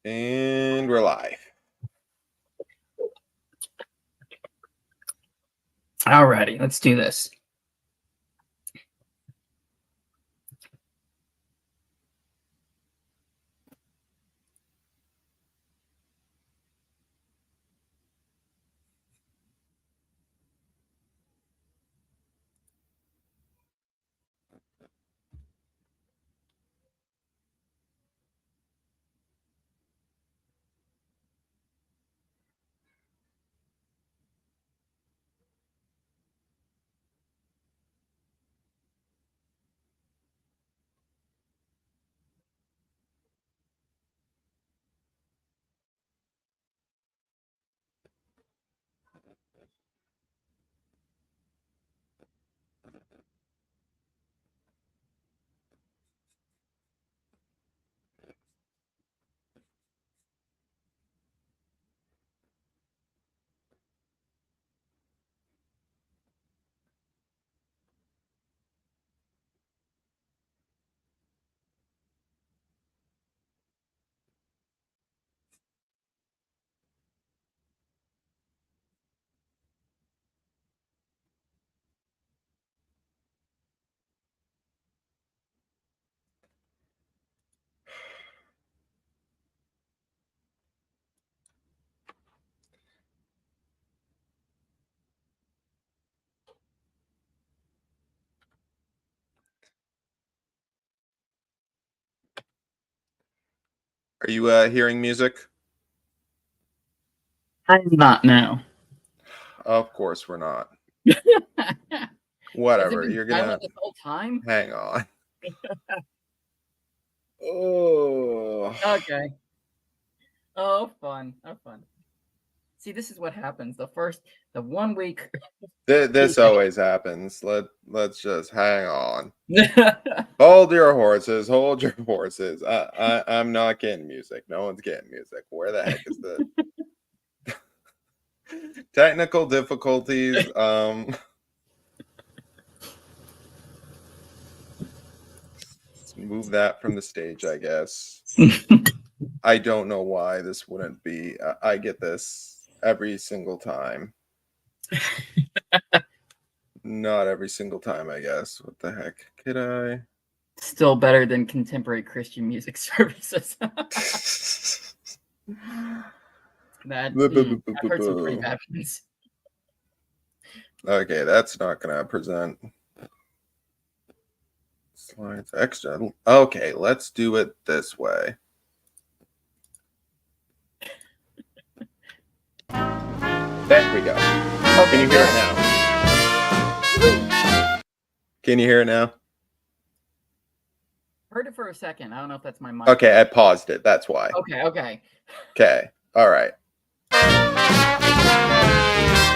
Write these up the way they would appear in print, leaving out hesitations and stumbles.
And we're live. Alrighty, let's do this. Are you hearing music? I'm not now. Of course we're not. Whatever. You're gonna the whole time. hang on. Oh. Okay. Oh, fun. Oh, fun. See, this is what happens. The 1 week. This always happens. Let's just hang on. Hold your horses. Hold your horses. I'm not getting music. No one's getting music. Where the heck is the technical difficulties? Move that from the stage, I guess. I don't know why this wouldn't be. I get this every single time. Not every single time, I guess. What the heck? Could I? Still better than contemporary Christian music services. I've heard some pretty bad ones. Okay, that's not gonna present slides extra. Okay, let's do it this way. There we go. Okay, Can you hear it now? Can you hear it now? Heard it for a second. I don't know if that's my mic. Okay, I paused it. That's why. Okay. Okay. All right.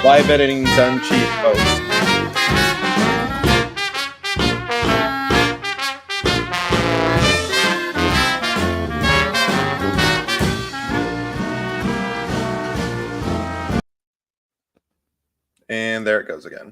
Live editing done cheap, folks. And there it goes again.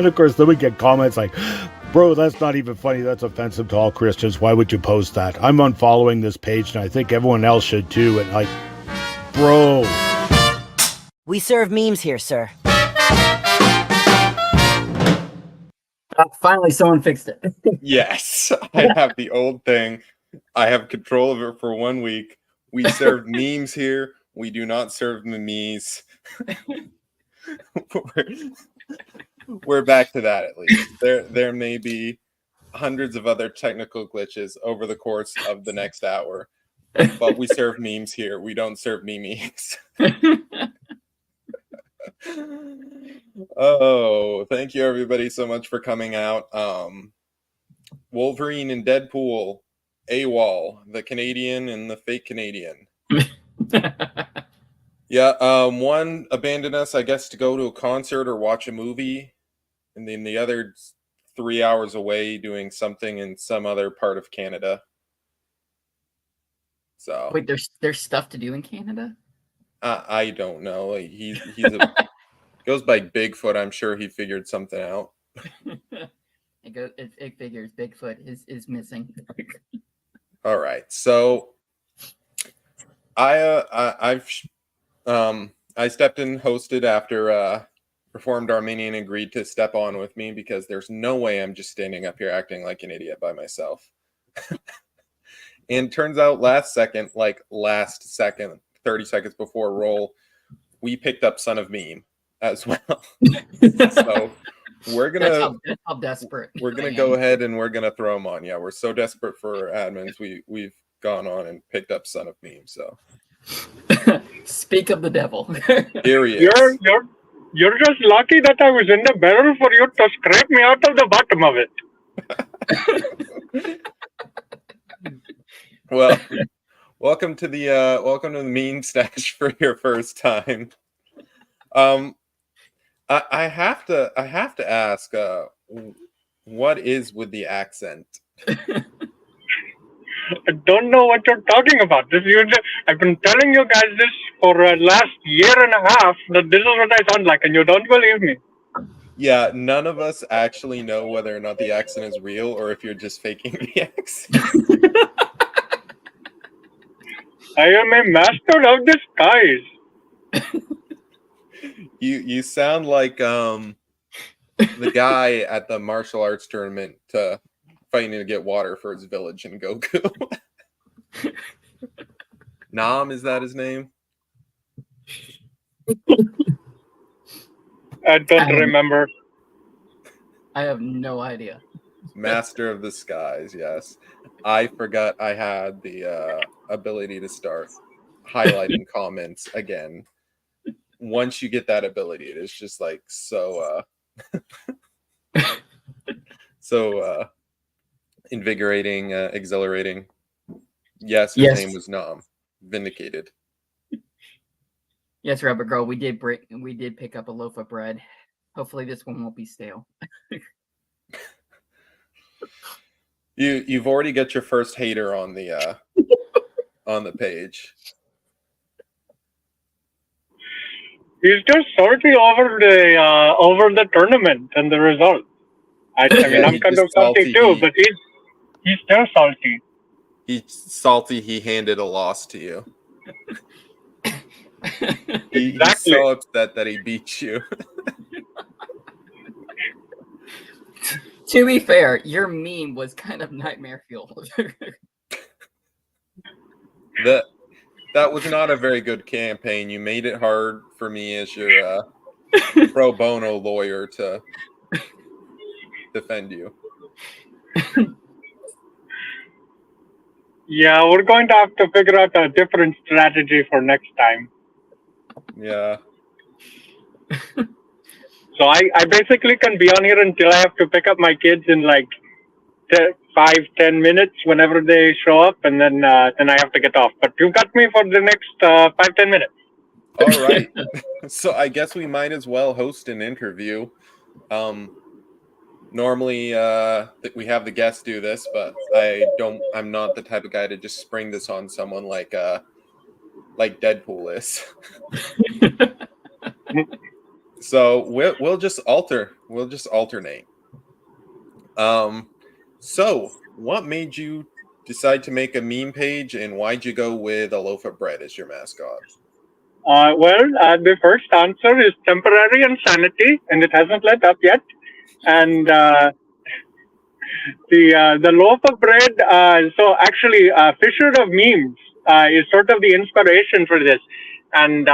And of course, then we get comments like, bro, that's not even funny. That's offensive to all Christians. Why would you post that? I'm unfollowing this page, and I think everyone else should too. And like, bro. We serve memes here, sir. Finally, someone fixed it. Yes, I have the old thing. I have control of it for 1 week. We serve memes here. We do not serve memes. We're back to that at least. There may be hundreds of other technical glitches over the course of the next hour, but we serve memes here. We don't serve memes. Oh, thank you everybody so much for coming out. Wolverine and Deadpool, AWOL, the Canadian and the fake Canadian. Yeah, one abandoned us, I guess, to go to a concert or watch a movie, and then the other 3 hours away doing something in some other part of Canada. So Wait, there's stuff to do in Canada? I don't know. Like, he's goes by Bigfoot. I'm sure he figured something out. It figures Bigfoot is missing. All right, so I stepped in, hosted after Reformed Arminian agreed to step on with me, because there's no way I'm just standing up here acting like an idiot by myself. And turns out last second, 30 seconds before roll, we picked up Son of Meme as well. So we're gonna that's how desperate. We're gonna go ahead and we're gonna throw them on. Yeah, we're so desperate for admins. We've gone on and picked up Son of Meme. So speak of the devil. Here he is. You're just lucky that I was in the barrel for you to scrape me out of the bottom of it. Well, welcome to the meme stash for your first time. I have to ask, what is with the accent? I don't know what you're talking about. I've been telling you guys this for the last year and a half, that this is what I sound like, and you don't believe me. Yeah, none of us actually know whether or not the accent is real or if you're just faking the accent. I am a master of disguise. You sound like the guy at the martial arts tournament fighting to get water for his village in Goku. Nam, is that his name? I don't remember. I have no idea. Master of the Skies, yes. I forgot I had the ability to start highlighting comments again. Once you get that ability, it is just like so invigorating, exhilarating. Yes, his name was Nam. Vindicated. Yes, Rubber Girl, we did pick up a loaf of bread. Hopefully this one won't be stale. You've already got your first hater on the page. He's just salty over the tournament and the result. I mean, I'm kind of salty too, but he's still salty. He's salty. He handed a loss to you. He's so upset that he beat you. To be fair, your meme was kind of nightmare fuel. That was not a very good campaign. You made it hard for me as your pro bono lawyer to defend you. Yeah, we're going to have to figure out a different strategy for next time. Yeah. So I basically can be on here until I have to pick up my kids in like 5-10 minutes whenever they show up, and then I have to get off. But you've got me for the next 5-10 minutes. All right. So I guess we might as well host an interview. Normally we have the guests do this, but I'm not the type of guy to just spring this on someone like Deadpool is. So we'll just alternate. So what made you decide to make a meme page, and why'd you go with a loaf of bread as your mascot? The first answer is temporary insanity, and it hasn't let up yet. And the loaf of bread. So actually, Fisher of Memes is sort of the inspiration for this. And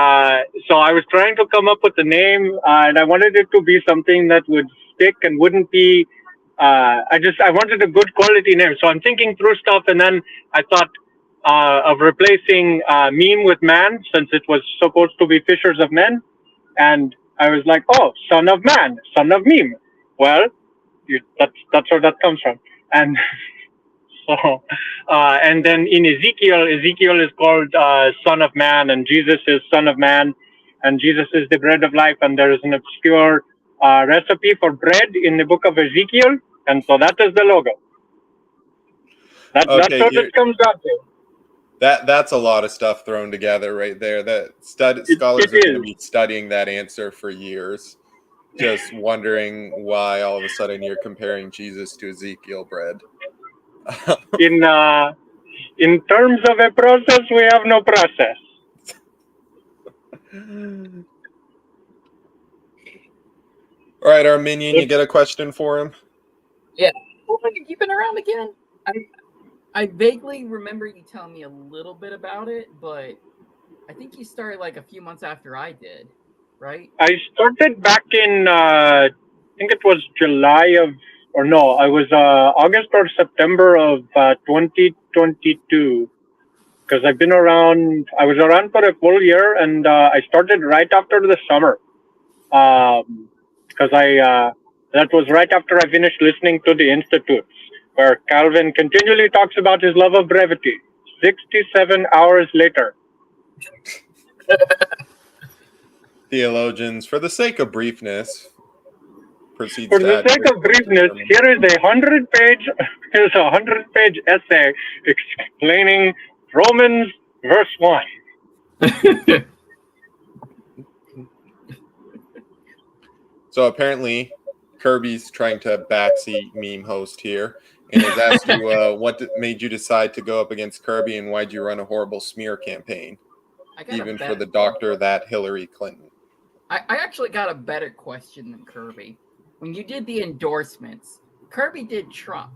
so I was trying to come up with a name, and I wanted it to be something that would stick and wouldn't be. I wanted a good quality name. So I'm thinking through stuff, and then I thought of replacing meme with man, since it was supposed to be Fishers of Men. And I was like, oh, son of man, son of meme. Well, that's where that comes from. And so, and then in Ezekiel is called Son of Man, and Jesus is Son of Man, and Jesus is the bread of life. And there is an obscure recipe for bread in the book of Ezekiel, and so that is the logo. That's what it comes down to. That's a lot of stuff thrown together right there. That scholars are going to be studying that answer for years, just wondering why all of a sudden you're comparing Jesus to Ezekiel bread. In terms of a process, we have no process. All right, Arminian, you get a question for him? Yeah. Well, you've been around again. I vaguely remember you telling me a little bit about it, but I think you started like a few months after I did, right? I started back in, I think it was August or September of 2022. Because I've been around, I was around for a full year, and I started right after the summer. Because that was right after I finished listening to the Institutes, where Calvin continually talks about his love of brevity. 67 hours later. Theologians, for the sake of briefness, proceeds for the sake of briefness, here is a 100-page essay explaining Romans verse 1. So apparently, Kirby's trying to backseat meme host here, and has asked you what made you decide to go up against Kirby, and why'd you run a horrible smear campaign, even for the doctor that Hillary Clinton. I actually got a better question than Kirby. When you did the endorsements, Kirby did Trump,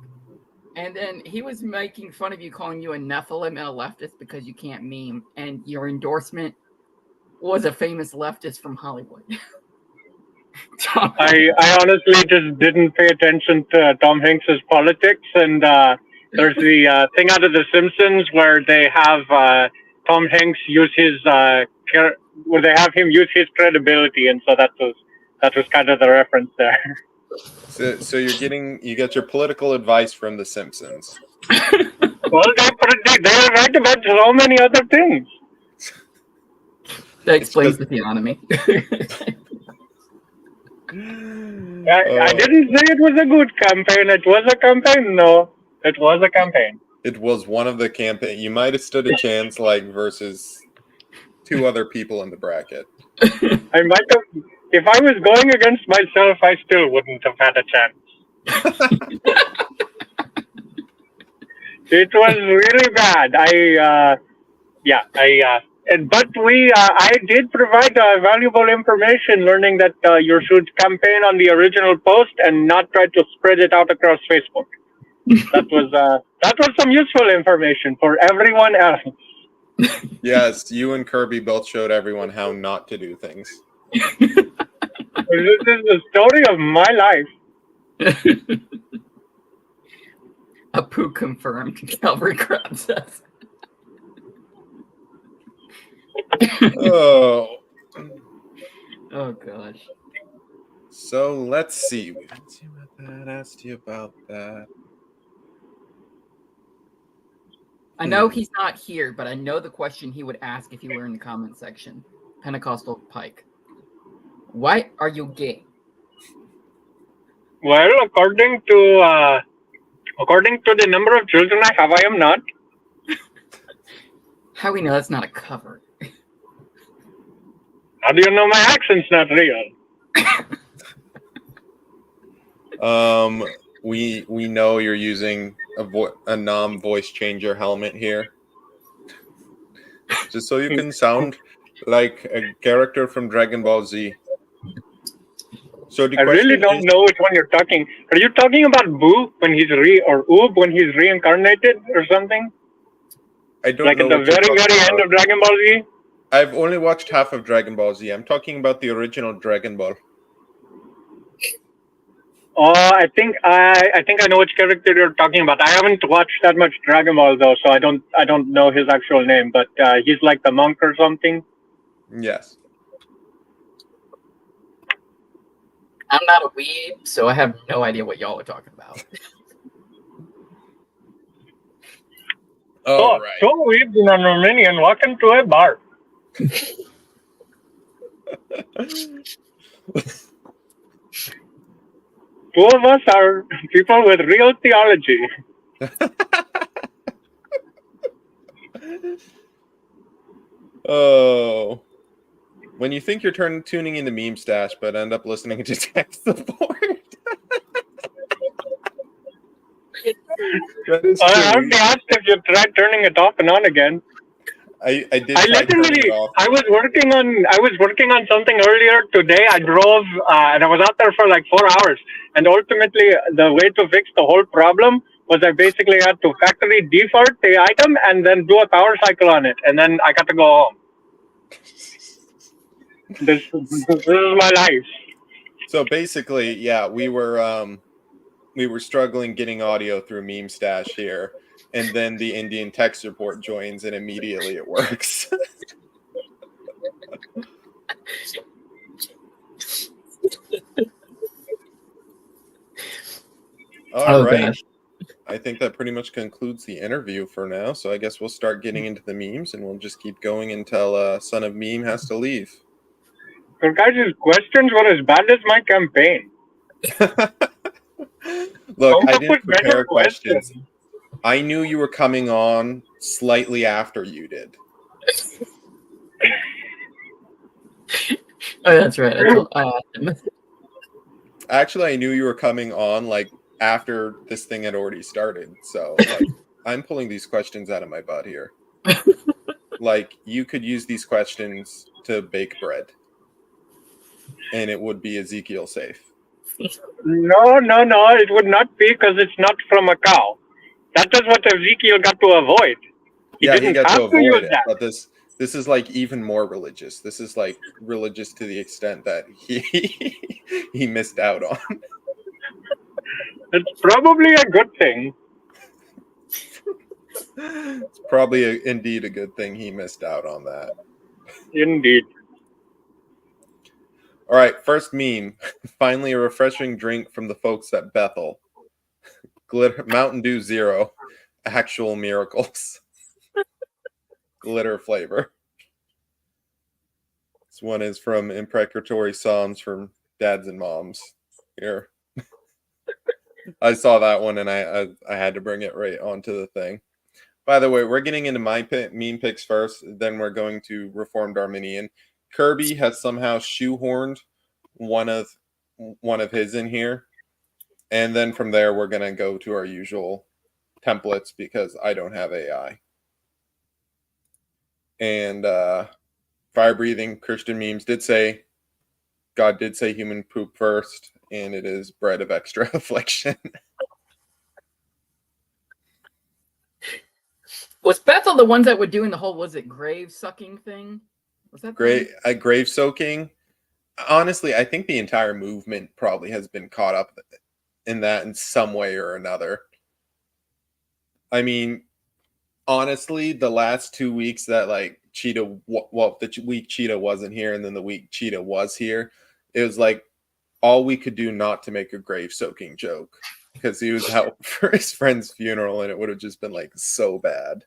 and then he was making fun of you, calling you a Nephilim and a leftist because you can't meme, and your endorsement was a famous leftist from Hollywood. I honestly just didn't pay attention to Tom Hanks's politics, and there's the thing out of The Simpsons where they have Tom Hanks use his where they have him use his credibility, and so that was kind of the reference there. So you get your political advice from The Simpsons. Well, they're right about so many other things. That explains the theonomy. I didn't say it was a good campaign. It was a campaign, no. It was a campaign. It was one of the campaign. You might have stood a chance, versus two other people in the bracket. I might have. If I was going against myself, I still wouldn't have had a chance. It was really bad. But I did provide valuable information, learning that you should campaign on the original post and not try to spread it out across Facebook. That was some useful information for everyone else. Yes, you and Kirby both showed everyone how not to do things. This is the story of my life. Apu confirmed. Calvary Crab says. Oh gosh. So let's see. We asked you about that. Asked you about that. I know he's not here, but I know the question he would ask if he were in the comment section. Pentecostal Pike. Why are you gay? Well, according to the number of children I have, I am not. How we know that's not a cover? How do you know my accent's not real? We know you're using a non-voice changer helmet here, just so you can sound like a character from Dragon Ball Z. So the I really don't know which one you're talking. Are you talking about Boo when he's or Oob when he's reincarnated or something? I don't like know. Like at the very end of Dragon Ball Z? I've only watched half of Dragon Ball Z. I'm talking about the original Dragon Ball. Oh, I think I know which character you're talking about. I haven't watched that much Dragon Ball though, so I don't know his actual name, but he's like the monk or something. Yes. I'm not a weeb, so I have no idea what y'all are talking about. All right. Two weebs in an Arminian walk into a bar. Two of us are people with real theology. Oh. When you think you're tuning into Meme Stash, but end up listening to Tech Support. That is I already asked if you tried turning it off and on again. I did. I was working on something earlier today. I drove and I was out there for like 4 hours. And ultimately, the way to fix the whole problem was I basically had to factory default the item and then do a power cycle on it, and then I got to go home. This is my life. So basically, yeah, we were struggling getting audio through Meme Stash here. And then the Indian tech support joins, and immediately it works. All right. Gosh. I think that pretty much concludes the interview for now. So I guess we'll start getting into the memes, and we'll just keep going until Son of Meme has to leave. Your guys' questions were as bad as my campaign. Look, I didn't prepare questions. I knew you were coming on slightly after you did. Oh, that's right. Actually, I knew you were coming on like after this thing had already started. So like, I'm pulling these questions out of my butt here. Like, you could use these questions to bake bread, and it would be Ezekiel safe. No, it would not be, because it's not from a cow. That is what Ezekiel got to avoid. He got to avoid it. But this is like even more religious. This is like religious to the extent that he missed out on. It's probably a good thing. It's probably indeed a good thing he missed out on that. Indeed. All right, first meme. Finally, a refreshing drink from the folks at Bethel. Glitter Mountain Dew Zero. Actual miracles. Glitter flavor. This one is from Imprecatory Psalms from Dads and Moms. Here. I saw that one, and I had to bring it right onto the thing. By the way, we're getting into my meme picks first. Then we're going to Reformed Arminian. Kirby has somehow shoehorned one of his in here. And then from there, we're going to go to our usual templates because I don't have AI. And fire-breathing Christian memes did say, God did say human poop first, and it is bread of extra affliction. Was Bethel the ones that were doing the whole, was it grave sucking thing? Was that grave soaking? Honestly, I think the entire movement probably has been caught up in that in some way or another. I mean, honestly, the last 2 weeks that like Cheetah, the week Cheetah wasn't here and then the week Cheetah was here, it was like all we could do not to make a grave soaking joke because he was out for his friend's funeral and it would have just been like so bad.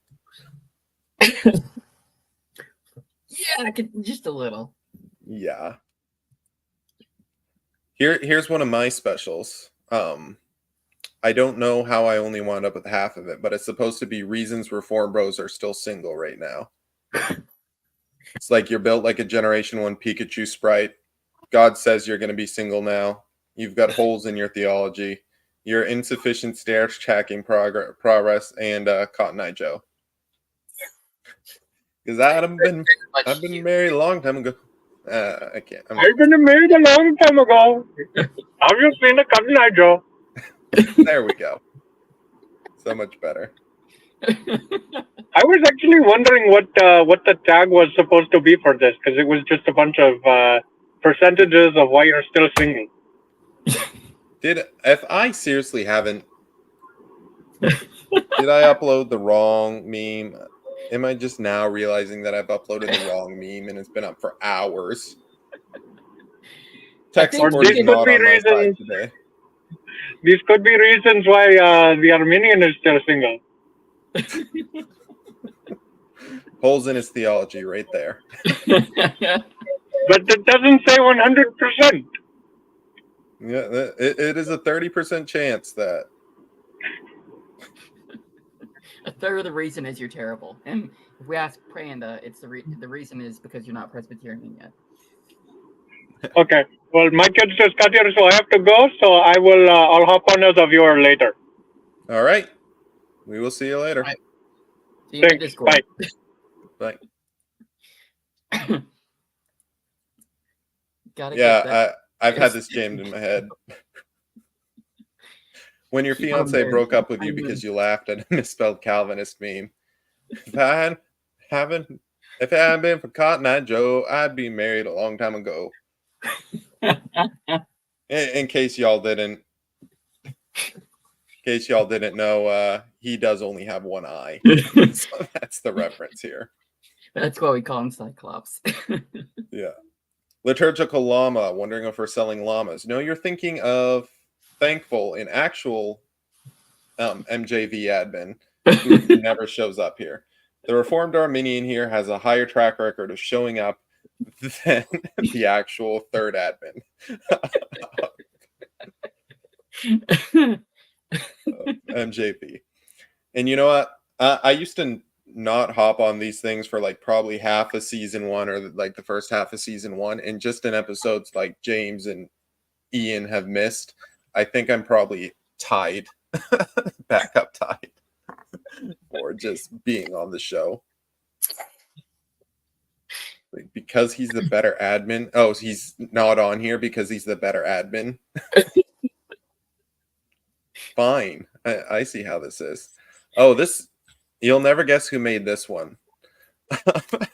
Yeah, just a little. Yeah. Here's one of my specials. I don't know how I only wound up with half of it, but it's supposed to be reasons Reform Bros are still single right now. It's like you're built like a Generation 1 Pikachu sprite. God says you're going to be single now. You've got holes in your theology. You're insufficient stairs tracking progress and Cotton Eye Joe. Because I've been married a long time ago. I can't. I've been married a long time ago. Have you seen a Cotton Eye Joe? There we go. So much better. I was actually wondering what the tag was supposed to be for this, because it was just a bunch of percentages of why you're still single. If I seriously haven't, did I upload the wrong meme? Am I just now realizing that I've uploaded the wrong meme and it's been up for hours? Tech support is not on my side today. These could be reasons why the Arminian is still single. Holes in his theology right there. But it doesn't say 100%. Yeah, it is a 30% chance that. A third of the reason is you're terrible. And if we ask Pranda, it's the reason is because you're not Presbyterian yet. Okay. Well, my kids just got here, so I have to go. So I will. I'll hop on as a viewer later. All right. We will see you later. Right. See you in Discord. Bye. I've had this jammed in my head. When your fiance broke up with you because you laughed at a misspelled Calvinist meme. If it hadn't been for Cotton Eye Joe, I'd be married a long time ago. In case y'all didn't know, he does only have one eye. So that's the reference here. That's why we call him Cyclops. Yeah. Liturgical Llama, wondering if we're selling llamas. No, you're thinking of Thankful, an actual MJV admin who never shows up here. The Reformed Arminian here has a higher track record of showing up than the actual third admin. MJP. And you know what? I used to not hop on these things for like probably half of season one or like the first half of season one. And just in episodes like James and Ian have missed, I think I'm probably tied, backup tied, for just being on the show. Like, because he's the better admin. Oh, he's not on here because he's the better admin. Fine. I see how this is. Oh, this, you'll never guess who made this one. Okay,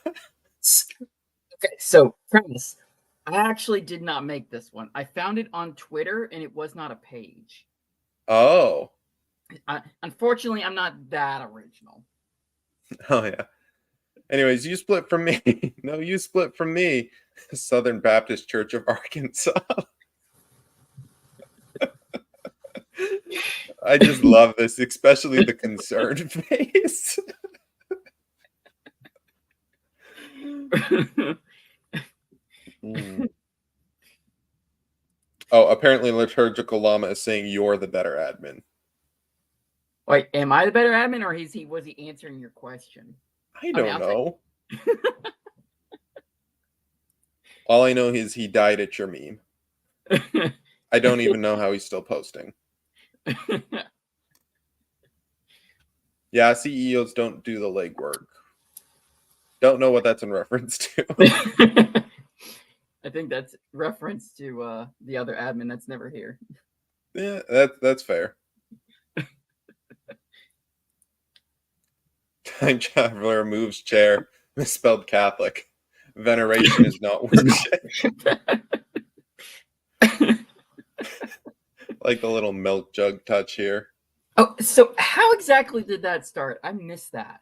so premise. I actually did not make this one. I found it on Twitter, and it was not a page. Oh. Unfortunately, I'm not that original. Oh, yeah. Anyways, you split from me. No, you split from me. Southern Baptist Church of Arkansas. I just love this, especially the concerned face. Oh, apparently Liturgical Llama is saying you're the better admin. Wait, am I the better admin, or was he answering your question? I don't know. All I know is he died at your meme. I don't even know how he's still posting. Yeah, CEOs don't do the legwork. Don't know what that's in reference to. I think that's reference to the other admin that's never here. Yeah, that's fair. Time traveler moves chair, misspelled Catholic. Veneration is not worship. Like the little milk jug touch here. Oh, so how exactly did that start? I missed that.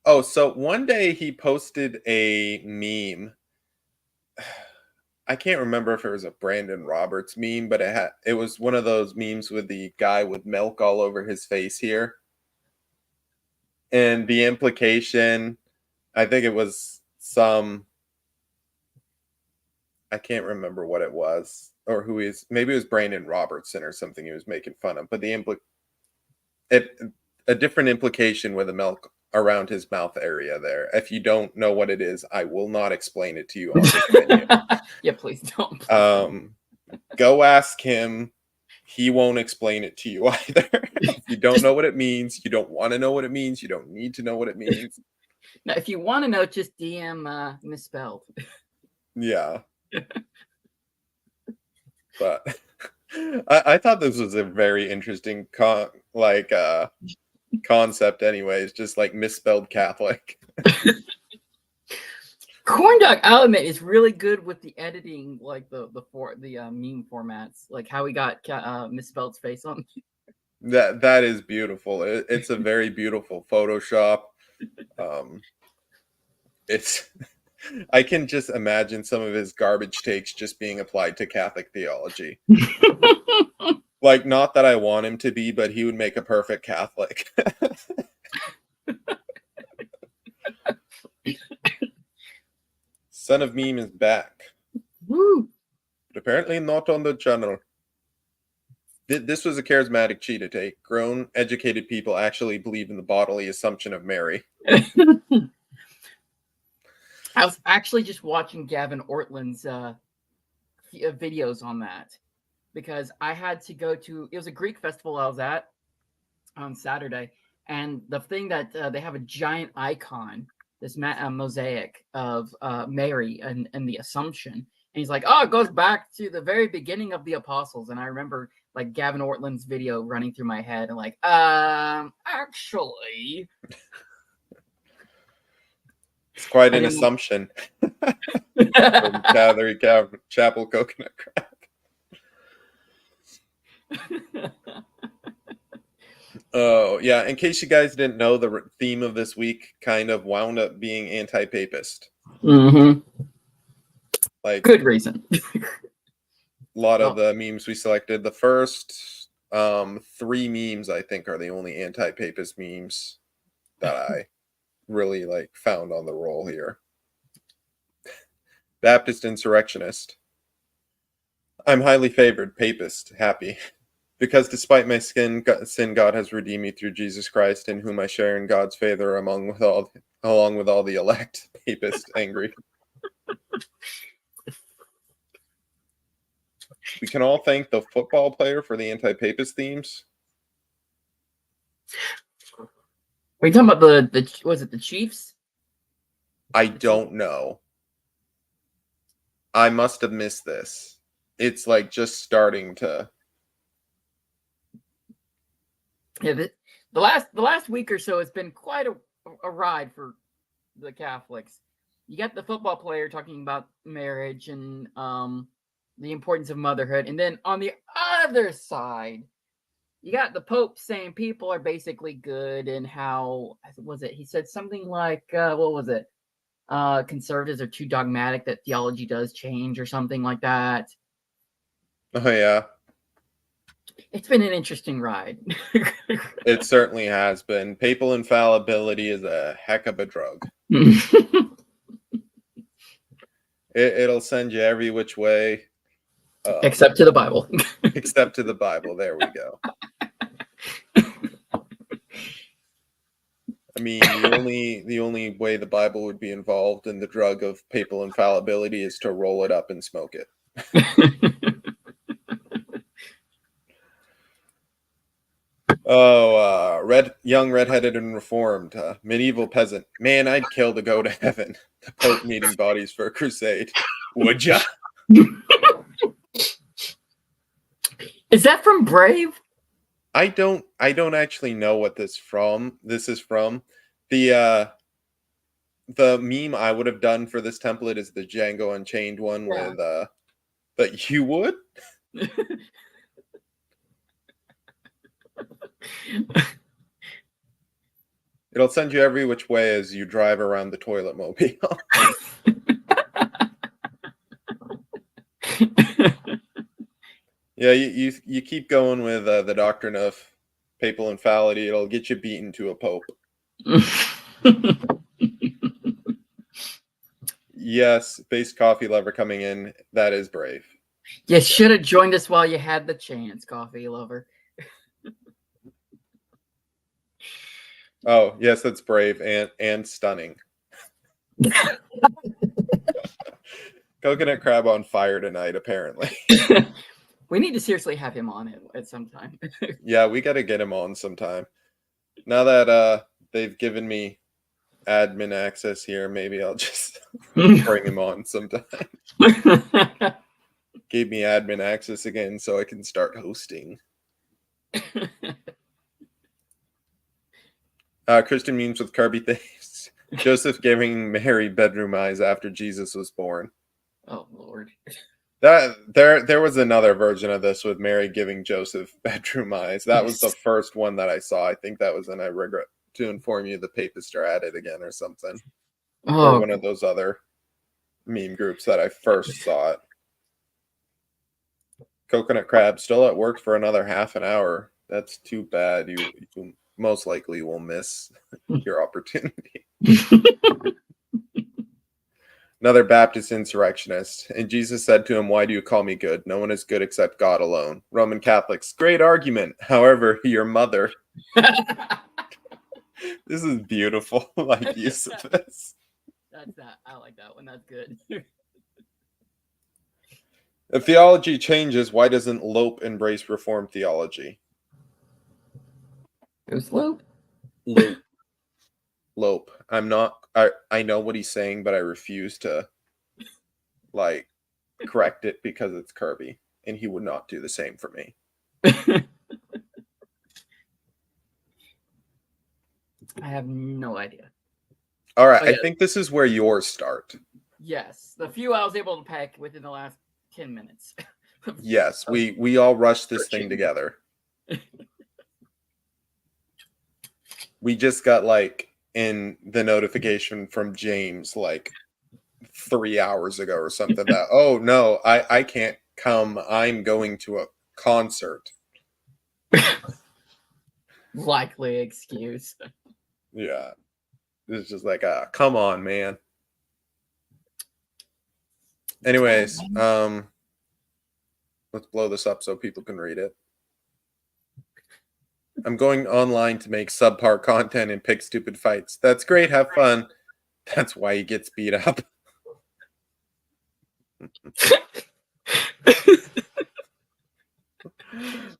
Oh, so one day he posted a meme. I can't remember if it was a Brandon Roberts meme, but it was one of those memes with the guy with milk all over his face here. And the implication, I think it was I can't remember what it was or who maybe it was Brandon Robertson or something he was making fun of, but a different implication with the milk around his mouth area there. If you don't know what it is, I will not explain it to you on this video. Yeah, please don't. Go ask him. He won't explain it to you either. If you don't know what it means, you don't want to know what it means, you don't need to know what it means. Now, if you want to know, just DM misspelled. Yeah. But I thought this was a very interesting concept anyways, just like misspelled Catholic. Corndog, I'll admit, is really good with the editing, like the meme formats, like how he got misspelled face on. That is beautiful. It's a very beautiful Photoshop. It's I can just imagine some of his garbage takes just being applied to Catholic theology. Like, not that I want him to be, but he would make a perfect Catholic. Son of Meme is back. Woo! But apparently not on the channel. This was a charismatic cheetah take. Grown, educated people actually believe in the bodily assumption of Mary. I was actually just watching Gavin Ortland's videos on that because I had to go to, it was a Greek festival I was at on Saturday, and the thing that they have a giant icon, this mosaic of Mary and the Assumption, and he's like, oh, it goes back to the very beginning of the apostles. And I remember like Gavin Ortland's video running through my head and like, actually. It's quite an assumption. From Calvary Chapel Coconut Crack. Oh, yeah. In case you guys didn't know, the theme of this week kind of wound up being anti-papist. Mm-hmm. Like, good reason. A lot of the memes we selected. The first 3 memes, I think, are the only anti-papist memes that I really found on the roll here. Baptist insurrectionist. I'm highly favored, papist, happy. Because despite my sin, God has redeemed me through Jesus Christ, in whom I share in God's favor along with all the elect. Papist, angry. We can all thank the football player for the anti-papist themes. Are you talking about was it the Chiefs? I don't know. I must have missed this. It's just starting to. Yeah, the last week or so, it's been quite a ride for the Catholics. You got the football player talking about marriage and the importance of motherhood, and then on the other side, you got the Pope saying people are basically good, and how was it? He said something like, what was it? Conservatives are too dogmatic, that theology does change, or something like that. Oh, yeah. It's been an interesting ride. It certainly has been. Papal infallibility is a heck of a drug. It'll send you every which way. Except to the Bible. Except to the Bible. There we go. I mean, the only way the Bible would be involved in the drug of papal infallibility is to roll it up and smoke it. Oh, young, redheaded, and reformed, medieval peasant. Man, I'd kill to go to heaven. The Pope needing bodies for a crusade. Would ya? Is that from Brave? I don't actually know what this is from. The meme I would have done for this template is the Django Unchained one with but you would? It'll send you every which way as you drive around the toilet mobile. Yeah, you keep going with the doctrine of papal infallibility. It'll get you beaten to a pope. Yes, base coffee lover coming in. That is brave. You should have joined us while you had the chance, coffee lover. Oh, yes, that's brave and stunning. Coconut crab on fire tonight, apparently. We need to seriously have him on it at some time. Yeah, we got to get him on sometime. Now that they've given me admin access here, maybe I'll just bring him on sometime. Gave me admin access again so I can start hosting. Christian memes with Kirby things. Joseph giving Mary bedroom eyes after Jesus was born. Oh Lord. There was another version of this with Mary giving Joseph bedroom eyes. That was the first one that I saw. I think that was in I regret to inform you the papists are at it again or something. Or one of those other meme groups that I first saw it. Coconut crab still at work for another half an hour. That's too bad. You most likely will miss your opportunity. Another Baptist insurrectionist. And Jesus said to him, "Why do you call me good? No one is good except God alone." Roman Catholics. Great argument. However, your mother. This is beautiful. Like use of this. That's that. I like that one. That's good. If theology changes, why doesn't Lope embrace Reformed theology? Who's Lope? Lope. I know what he's saying, but I refuse to correct it because it's Kirby, and he would not do the same for me. I have no idea. All right, I think this is where yours start. Yes, the few I was able to pack within the last 10 minutes. Yes, we all rushed this thing together. We just got in the notification from James 3 hours ago or something that, oh no, I can't come. I'm going to a concert. Likely excuse. Yeah. It's just come on, man. Anyways, let's blow this up so people can read it. I'm going online to make subpar content and pick stupid fights. That's great. Have fun. That's why he gets beat up.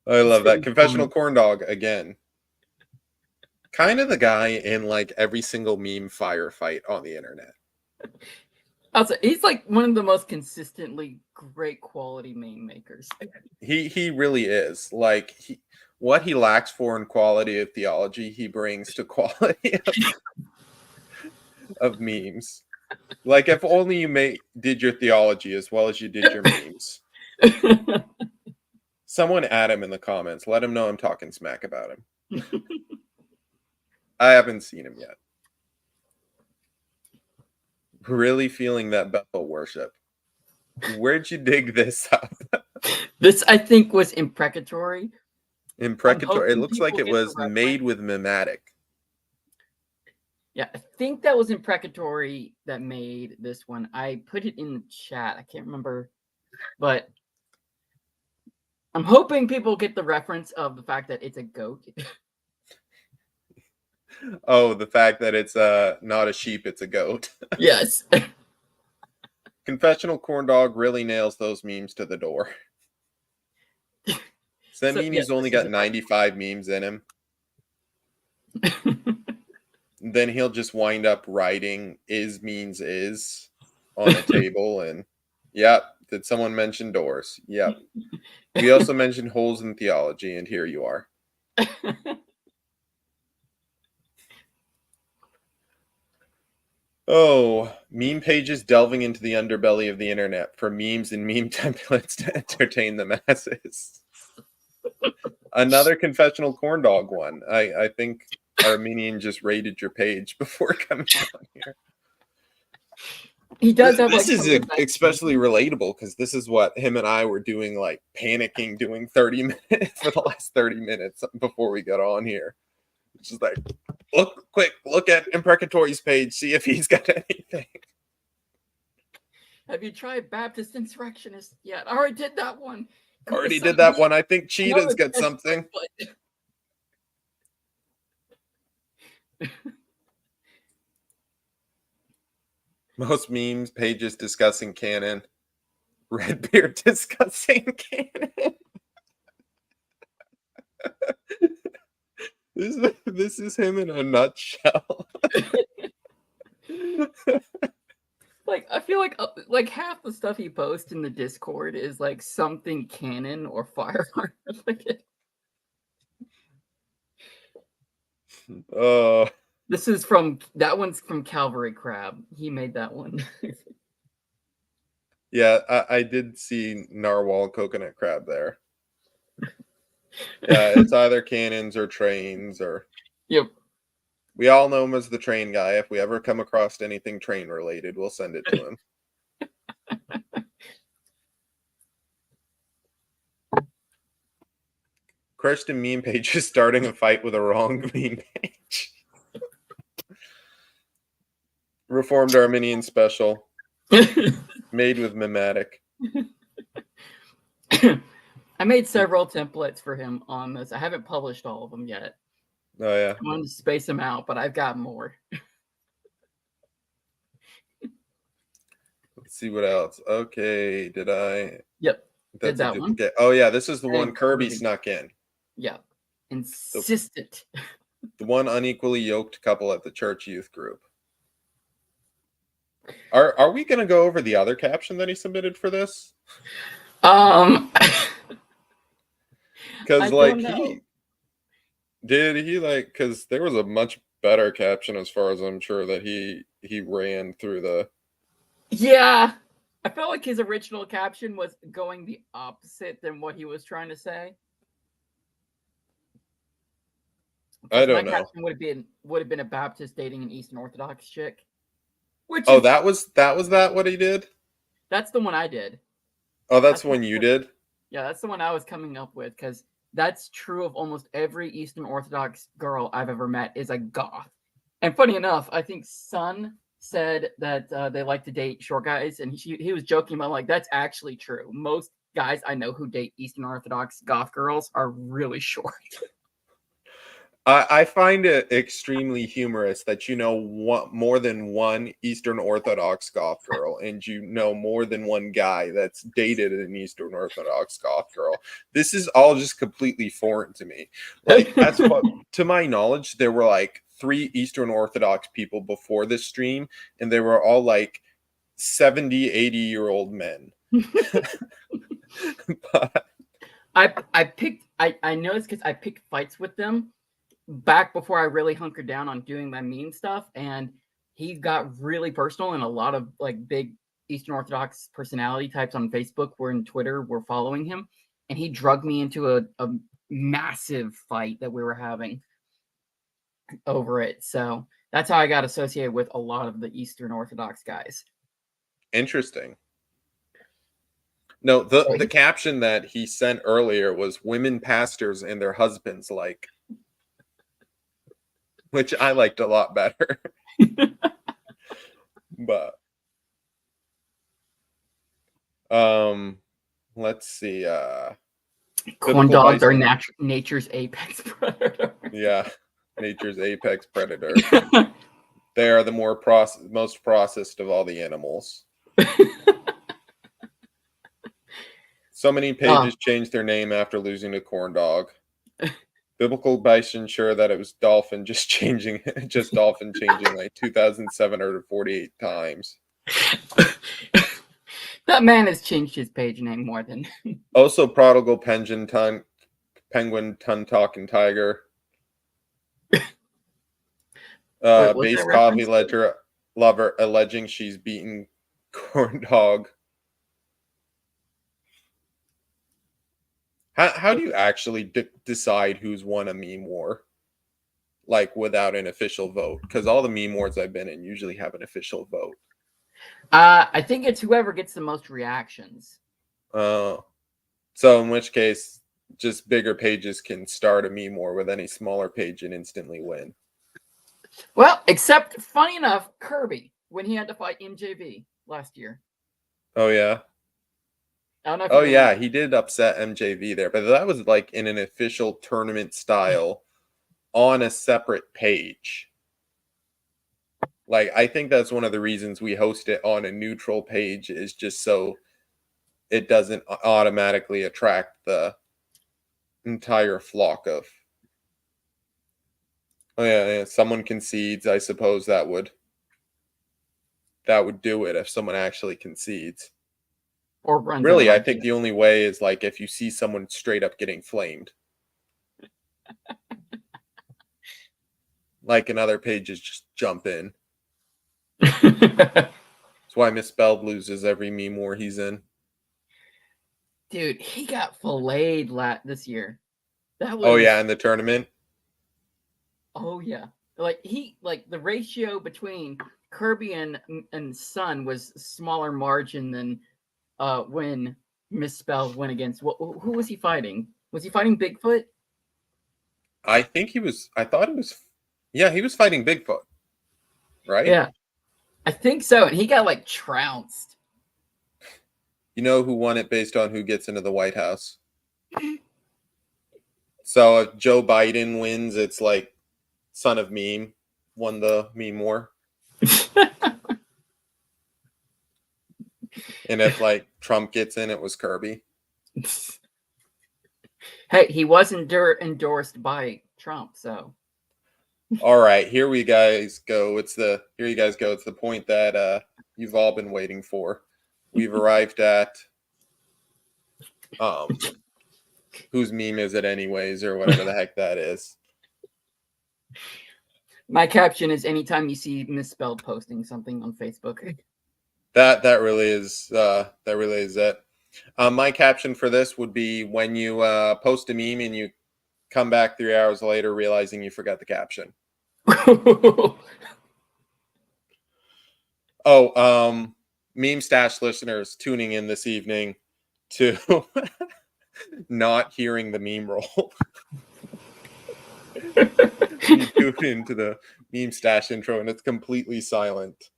I love that. Confessional corn dog again. Kind of the guy in every single meme firefight on the internet. Also, he's one of the most consistently great quality meme makers. He really is. What he lacks for in quality of theology, he brings to quality of memes. If only you did your theology as well as you did your memes. Someone add him in the comments. Let him know I'm talking smack about him. I haven't seen him yet. Really feeling that Bethel worship. Where'd you dig this up? This, I think, was imprecatory. Imprecatory. It looks like it was made with mimetic. Yeah, I think that was imprecatory that made this one. I put it in the chat. I can't remember. But I'm hoping people get the reference of the fact that it's a goat. Oh, the fact that it's not a sheep, it's a goat. Yes. Confessional corn dog really nails those memes to the door. Does that mean he's only got 95 memes in him? Then he'll just wind up writing "is means is" on a table and yep. Did someone mention doors? Yep. We also mentioned holes in theology, and here you are. Oh, meme pages delving into the underbelly of the internet for memes and meme templates to entertain the masses. Another confessional corn dog one. I think Arminian just raided your page before coming on here. He does have this is especially relatable because this is what him and I were doing, panicking, doing 30 minutes for the last 30 minutes before we got on here. It's just look at Imprecatory's page, see if he's got anything. Have you tried Baptist insurrectionist yet? I already did that one. Already did that one. I think Cheetah's got something. Most memes pages discussing canon. Redbeard discussing canon. This is him in a nutshell. Like, I feel like half the stuff he posts in the Discord is like something canon or firearm related. This is that one's from Calvary Crab. He made that one. Yeah, I did see Narwhal Coconut Crab there. Yeah, it's either cannons or trains or. Yep. We all know him as the train guy. If we ever come across anything train related, we'll send it to him. Christian meme page is starting a fight with a wrong meme page. Reformed Arminian special. Made with Memetic. I made several templates for him on this. I haven't published all of them yet. Oh, yeah. I wanted to space them out, but I've got more. Let's see what else. Okay, did I? Yep. That's did that one. Oh, yeah, this is the And one Kirby snuck in. Yeah. Insistent. The one unequally yoked couple at the church youth group. Are we going to go over the other caption that he submitted for this? Because like because there was a much better caption as far as I'm sure that he ran through the. Yeah, I felt like his original caption was going the opposite than what he was trying to say. I don't know. Caption would have been a Baptist dating an Eastern Orthodox chick. That was what he did? That's the one I did. Oh, that's the one you did? Yeah, that's the one I was coming up with because that's true of almost every Eastern Orthodox girl I've ever met is a goth. And funny enough, I think Sun said that they like to date short guys, and he was joking about like that's actually true. Most guys I know who date Eastern Orthodox goth girls are really short. I find it extremely humorous that you know more than one Eastern Orthodox goth girl, and you know more than one guy that's dated an Eastern Orthodox goth girl. This is all just completely foreign to me. Like, that's what, to my knowledge, there were like 3 Eastern Orthodox people before this stream, and they were all like 70, 80-year-old men. But I noticed because I picked fights with them back before I really hunkered down on doing my meme stuff, and he got really personal, and a lot of like big Eastern Orthodox personality types on Facebook and Twitter were following him, and he drugged me into a massive fight that we were having over it. So that's how I got associated with a lot of the Eastern Orthodox guys. Interesting. No, the caption that he sent earlier was women pastors and their husbands like, which I liked a lot better. But let's see. Corn dogs are nature's apex predator. Yeah, nature's apex predator. They are the most processed of all the animals. So many pages changed their name after losing to corn dog. Biblical Bison sure that it was dolphin changing like 2,748 times. That man has changed his page name more than. Also, prodigal penguin tongue talking tiger. Base coffee lover alleging she's beaten corn dog. How do you actually decide who's won a meme war? Like, without an official vote? Because all the meme wars I've been in usually have an official vote. I think it's whoever gets the most reactions. So in which case, just bigger pages can start a meme war with any smaller page and instantly win. Well, except, funny enough, Kirby, when he had to fight MJV last year. Oh, yeah? Oh, yeah, he did upset MJV there, but that was like in an official tournament style on a separate page. Like, I think that's one of the reasons we host it on a neutral page, is just so it doesn't automatically attract the entire flock of. Oh yeah, someone concedes. I suppose that would do it if someone actually concedes. Or runs. Really, I think the only way is like if you see someone straight up getting flamed. Like in other pages, just jump in. That's why Misspelled loses every meme war he's in. Dude, he got filleted this year. That was. Oh yeah, in the tournament. Oh yeah, like the ratio between Kirby and Sun was smaller margin than when Misspelled went against. Who was he fighting? Was he fighting Bigfoot? I think he was. I thought it was. Yeah, he was fighting Bigfoot. Right? Yeah, I think so. And he got like trounced. You know who won it based on who gets into the White House? So if Joe Biden wins, it's like Son of Meme won the meme war. And if like Trump gets in, it was Kirby. Hey, he wasn't endorsed by Trump, so. All right, here we guys go. It's the point that you've all been waiting for. We've arrived at whose meme is it anyways, or whatever the heck that is. My caption is anytime you see Misspelled posting something on Facebook. That really is it. My caption for this would be when you post a meme and you come back 3 hours later realizing you forgot the caption. Meme Stash listeners tuning in this evening to not hearing the meme roll. You tune into the Meme Stash intro and it's completely silent.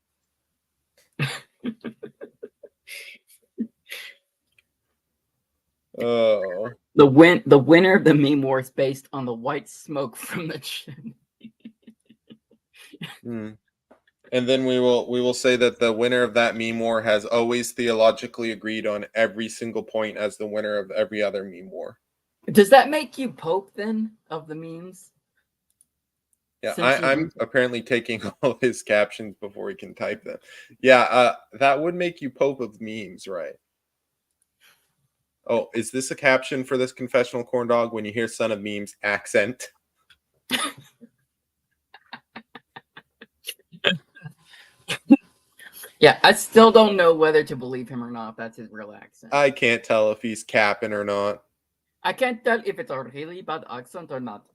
Oh. The winner of the meme war is based on the white smoke from the chin. And then we will say that the winner of that meme war has always theologically agreed on every single point as the winner of every other meme war. Does that make you Pope then of the memes? Yeah, I'm apparently taking all his captions before he can type them. Yeah, that would make you Pope of memes, right? Oh, is this a caption for this confessional corn dog? When you hear Son of Memes, accent. Yeah, I still don't know whether to believe him or not. If that's his real accent. I can't tell if he's capping or not. I can't tell if it's a really bad accent or not.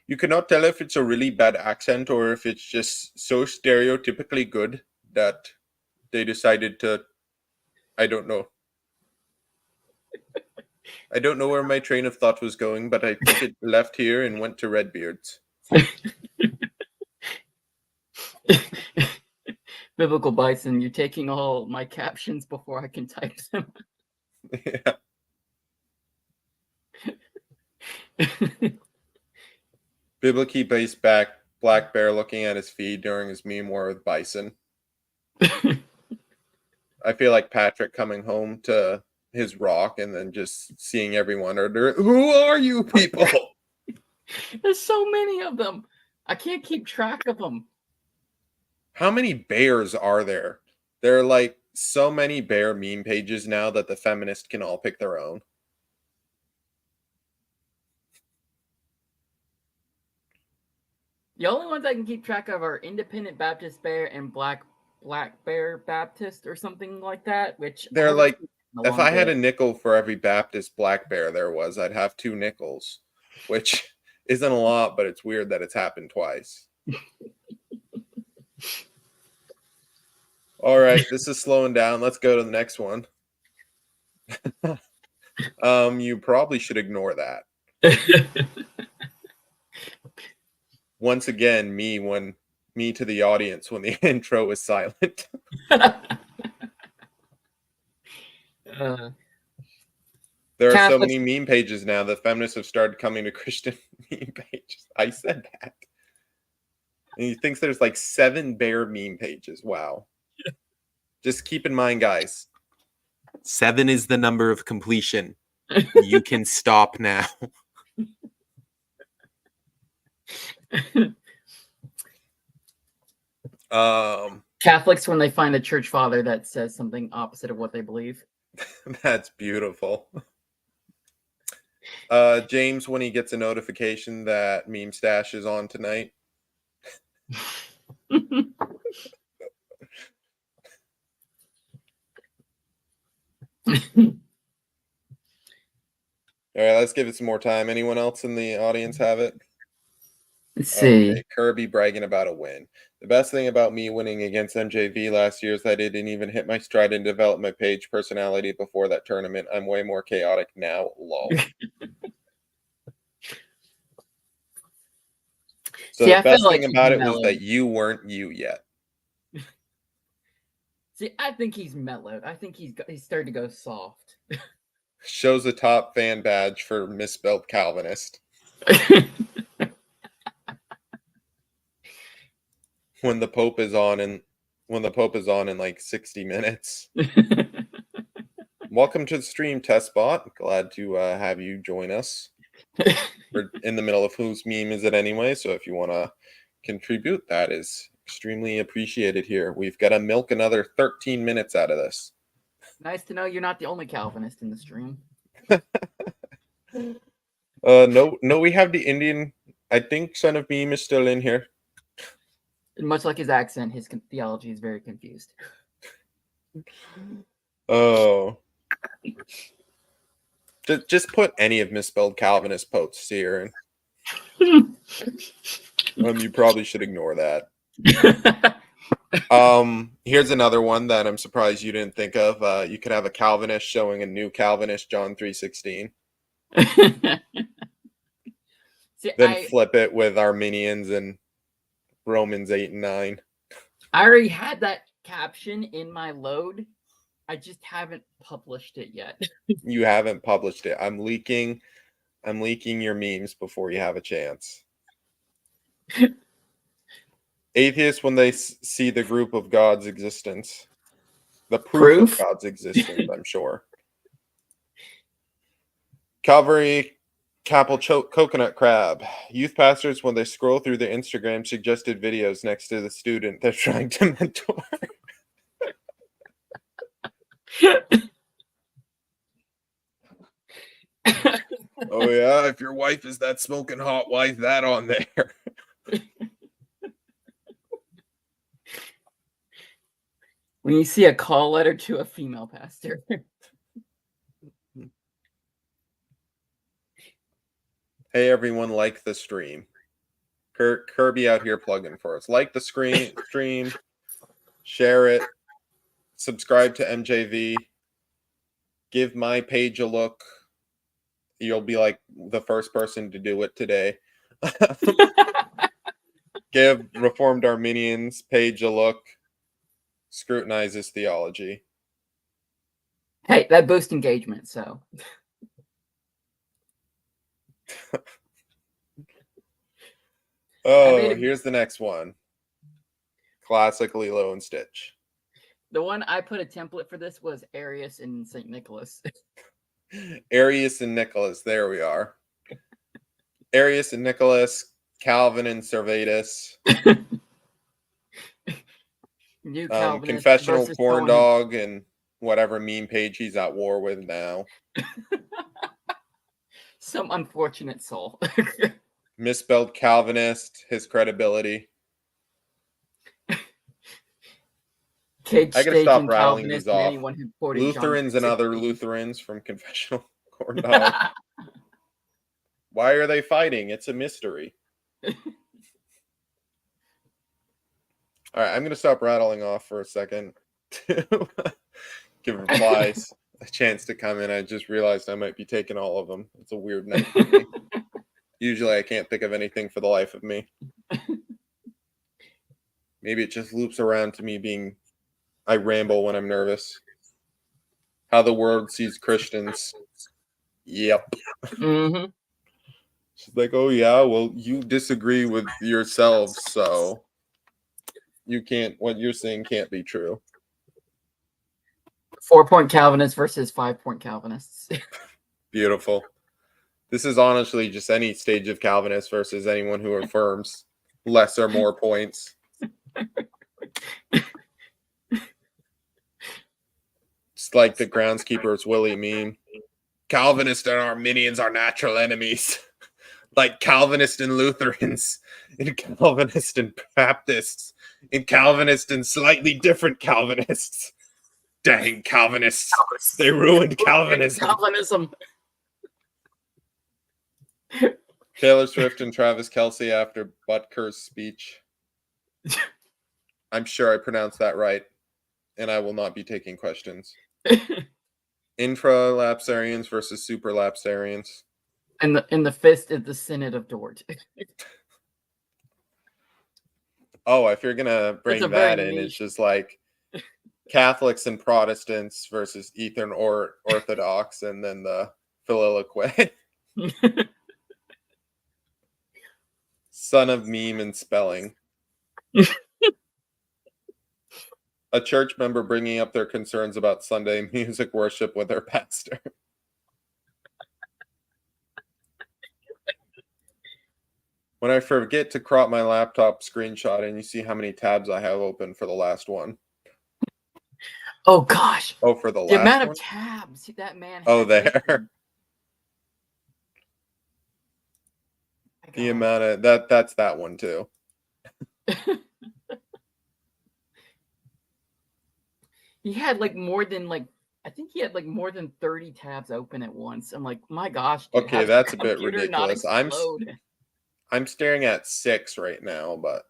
You cannot tell if it's a really bad accent or if it's just so stereotypically good that they decided to. I don't know. I don't know where my train of thought was going, but I think it left here and went to Redbeards. Biblical Bison, you're taking all my captions before I can type them. Yeah. Biblically based back Black Bear looking at his feed during his meme war with Bison. I feel like Patrick coming home to his rock and then just seeing everyone order, who are you people? There's so many of them. I can't keep track of them. How many bears are there? There are like so many bear meme pages now that the feminists can all pick their own. The only ones I can keep track of are Independent Baptist Bear and Black Bear Baptist or something like that. Which they're like, if I had a nickel for every Baptist Black Bear there was, I'd have 2 nickels, which isn't a lot, but it's weird that it's happened twice. All right, this is slowing down. Let's go to the next one. You probably should ignore that. Once again, me to the audience when the intro is silent. There are so many meme pages now that feminists have started coming to Christian meme pages. I said that. And he thinks there's like 7 bear meme pages. Wow. Just keep in mind, guys, 7 is the number of completion. You can stop now. Catholics, when they find a church father that says something opposite of what they believe. That's beautiful. James, when he gets a notification that Meme Stash is on tonight. All right, let's give it some more time. Anyone else in the audience have it? Let's see. Okay, Kirby bragging about a win. The best thing about me winning against MJV last year is that I didn't even hit my stride and develop my page personality before that tournament. I'm way more chaotic now. Lol. So See, the I feel best like thing he's about it was mellowed. that you weren't you yet. See, I think he's mellowed. I think he's starting to go soft. Shows a top fan badge for misspelled Calvinist. When the Pope is on in like 60 minutes. Welcome to the stream, Testbot. Glad to have you join us. We're in the middle of whose meme is it anyway, so if you want to contribute, that is extremely appreciated here. We've got to milk another 13 minutes out of this. Nice to know you're not the only Calvinist in the stream. No, we have the Indian. I think Son of Meme is still in here. And much like his accent, his theology is very confused. Oh. Just put any of misspelled Calvinist posts here. You probably should ignore that. Here's another one that I'm surprised you didn't think of. You could have a Calvinist showing a new Calvinist, John 3:16. Then flip it with Arminians and Romans 8 and 9. I already had that caption in my load. I just haven't published it yet. You haven't published it. I'm leaking your memes before you have a chance. Atheists, when they see the group of God's existence, the proof of God's existence, I'm sure. Calvary Capel Coconut Crab. Youth pastors, when they scroll through their Instagram suggested videos next to the student they're trying to mentor. Oh yeah, if your wife is that smoking hot, why is that on there? When you see a call letter to a female pastor. Hey everyone, like the stream. Kirby out here plugging for us. Like the stream, share it, subscribe to MJV, give my page a look. You'll be like the first person to do it today. Give Reformed Arminians page a look. Scrutinize his theology. Hey, that boosts engagement, so. Oh, here's the next one. Classic Lilo and Stitch. The one I put a template for this was Arius and St. Nicholas. Arius and Nicholas. There we are. Arius and Nicholas, Calvin and Servetus. Confessional corn dog and whatever meme page he's at war with now. Some unfortunate soul. Misspelled Calvinist, his credibility. I gotta stop rattling these off. Lutherans and other Lutherans from Confessional Corn Dog. Why are they fighting? It's a mystery. All right, I'm gonna stop rattling off for a second. Give replies a chance to come in. I just realized I might be taking all of them. It's a weird night for me. Usually I can't think of anything for the life of me. Maybe it just loops around to me being... I ramble when I'm nervous. How the world sees Christians. Yep. Mm-hmm. She's like, oh yeah, well, you disagree with yourselves, so You can't. What you're saying can't be true. 4-point Calvinists versus 5-point Calvinists. Beautiful. This is honestly just any stage of Calvinist versus anyone who affirms less or more points. It's like the groundskeeper's Willie meme. Calvinist and Arminians are natural enemies. Like Calvinist and Lutherans, and Calvinist and Baptists, and Calvinist and slightly different Calvinists. Dang Calvinists. They ruined Calvinism. Calvinism. Taylor Swift and Travis Kelce after Butker's speech. I'm sure I pronounced that right, and I will not be taking questions. Infralapsarians versus superlapsarians. And the fist is the Synod of Dort. Oh, if you're gonna bring that in, niche. it's just like Catholics and Protestants versus Eastern Orthodox, and then the Filioque. Son of meme and spelling. A church member bringing up their concerns about Sunday music worship with their pastor. When I forget to crop my laptop screenshot and you see how many tabs I have open for the last one. Oh gosh. Oh, for the last The amount one? of tabs that man Oh, had there. written. The amount of that's that one too. He had like more than I think he had like more than 30 tabs open at once. I'm like, my gosh. Dude, Okay, that's a bit computer not ridiculous. explode? I'm staring at 6 right now, but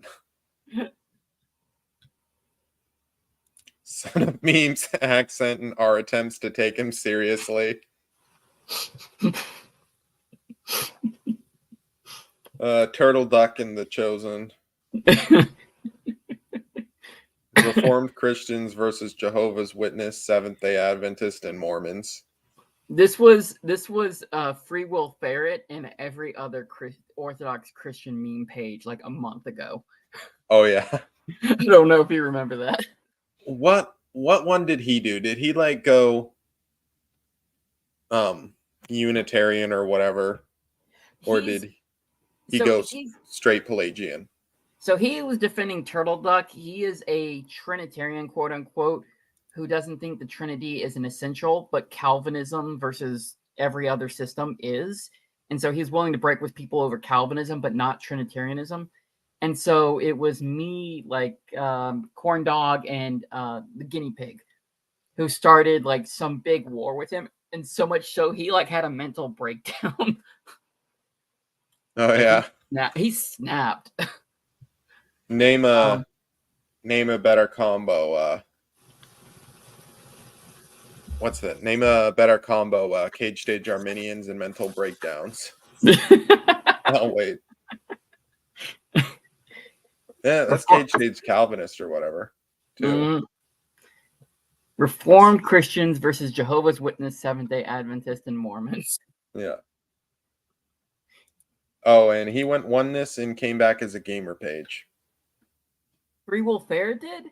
Son of memes accent and our attempts to take him seriously. Turtle Duck and the Chosen. Reformed Christians versus Jehovah's Witness, Seventh-day Adventist, and Mormons. This was Free Will Ferret and every other Orthodox Christian meme page like a month ago. Oh yeah. I don't know if you remember that. What one did he do? Did he like go Unitarian or whatever? Or did he go straight Pelagian? So he was defending Turtle Duck. He is a Trinitarian, quote unquote, who doesn't think the Trinity is an essential, but Calvinism versus every other system is. And so he's willing to break with people over Calvinism, but not Trinitarianism. And so it was me, like Corn Dog and the Guinea Pig, who started like some big war with him. And so much so he like had a mental breakdown. Oh yeah. He snapped. Name a better combo. What's that? Name a better combo. Cage Stage Arminians and mental breakdowns. Oh wait. Yeah, that's Cage Stage Calvinist or whatever. Too. Reformed Christians versus Jehovah's Witness, Seventh-day Adventist, and Mormons. Yeah. Oh, and he went oneness and came back as a gamer page. Free Will Ferret did?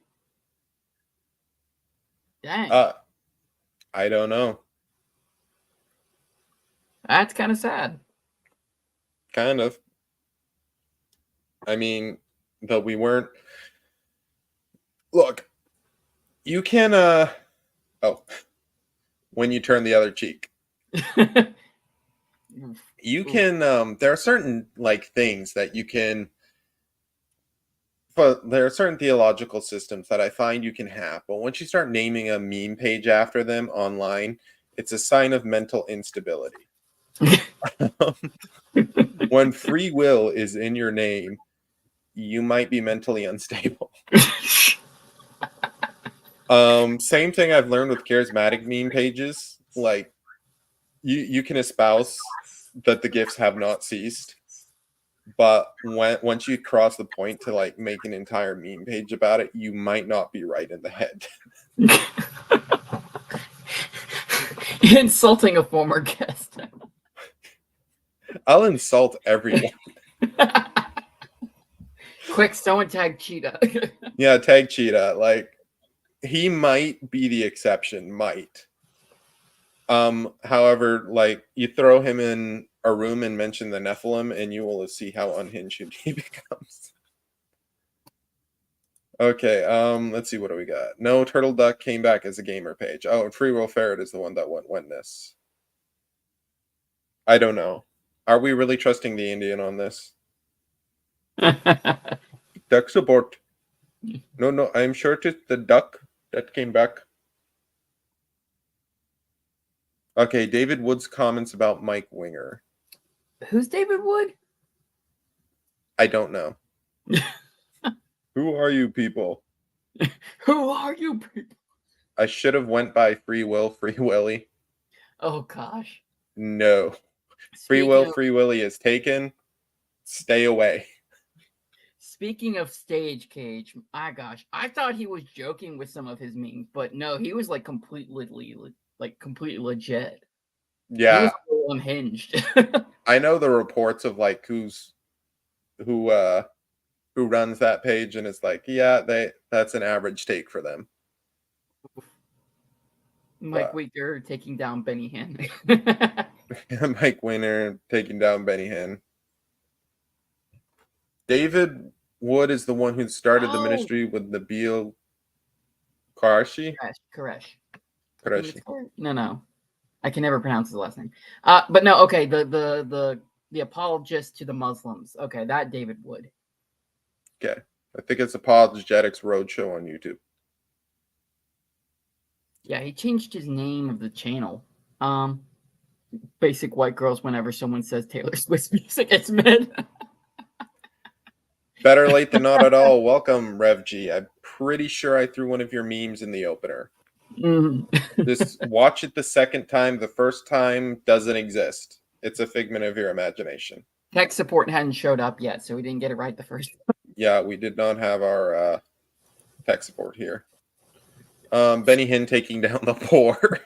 Dang. I don't know. That's kind of sad. Kind of. I mean, but we weren't. Look, you can. When you turn the other cheek, you can. There are certain like things that you can. But there are certain theological systems that I find you can have. But once you start naming a meme page after them online, it's a sign of mental instability. When free will is in your name, you might be mentally unstable. Same thing I've learned with charismatic meme pages. Like, you can espouse that the gifts have not ceased. But once you cross the point to like make an entire meme page about it, you might not be right in the head. Insulting a former guest. I'll insult everyone. Quick, someone tag Cheetah. Yeah, tag Cheetah. Like, he might be the exception. Might. However, like, you throw him in a room and mention the Nephilim, and you will see how unhinged he becomes. Okay, let's see, what do we got? No, Turtle Duck came back as a gamer page. Oh, and Free Will Ferret is the one that went witness. I don't know. Are we really trusting the Indian on this? Duck support. No, I'm sure it is the duck that came back. Okay, David Wood's comments about Mike Winger. Who's David Wood? I don't know. Who are you people? Who are you people? I should have went by Free Willy. Oh gosh. No. Free Willy is taken. Stay away. Speaking of Stage Cage, my gosh, I thought he was joking with some of his memes, but no, he was like completely legit. Yeah. He was a little unhinged. I know the reports of like who runs that page, and it's like, yeah, that's an average take for them. Mike Winter taking down Benny Hinn. Mike Winter taking down Benny Hinn. David Wood is the one who started the ministry with Nabil Qureshi. Qureshi. No. I can never pronounce his last name. But no, okay, the apologist to the Muslims. Okay, that David Wood. Okay. I think it's Apologetics Roadshow on YouTube. Yeah, he changed his name of the channel. Basic white girls whenever someone says Taylor Swift's music, it's mid. Better late than not at all. Welcome, Rev G. I'm pretty sure I threw one of your memes in the opener. Just watch it the second time. The first time doesn't exist. It's a figment of your imagination. Tech support hadn't showed up yet, so we didn't get it right the first time. Yeah, we did not have our tech support here. Benny Hinn taking down the poor.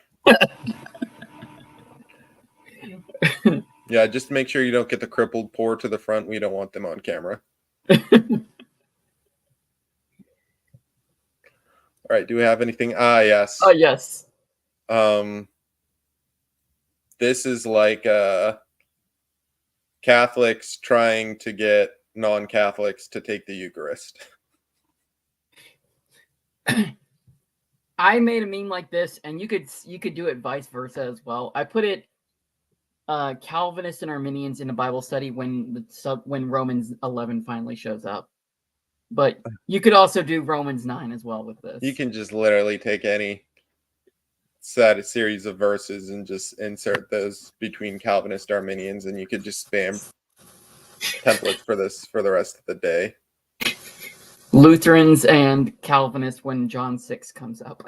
Yeah, just make sure you don't get the crippled poor to the front. We don't want them on camera. All right, do we have anything? Yes. Oh, yes. This is like Catholics trying to get non-Catholics to take the Eucharist. I made a meme like this, and you could do it vice versa as well. I put it Calvinist and Arminians in a Bible study when Romans 11 finally shows up. But you could also do Romans 9 as well with this. You can just literally take any set series of verses and just insert those between Calvinist Arminians, and you could just spam templates for this for the rest of the day. Lutherans and Calvinists when John 6 comes up.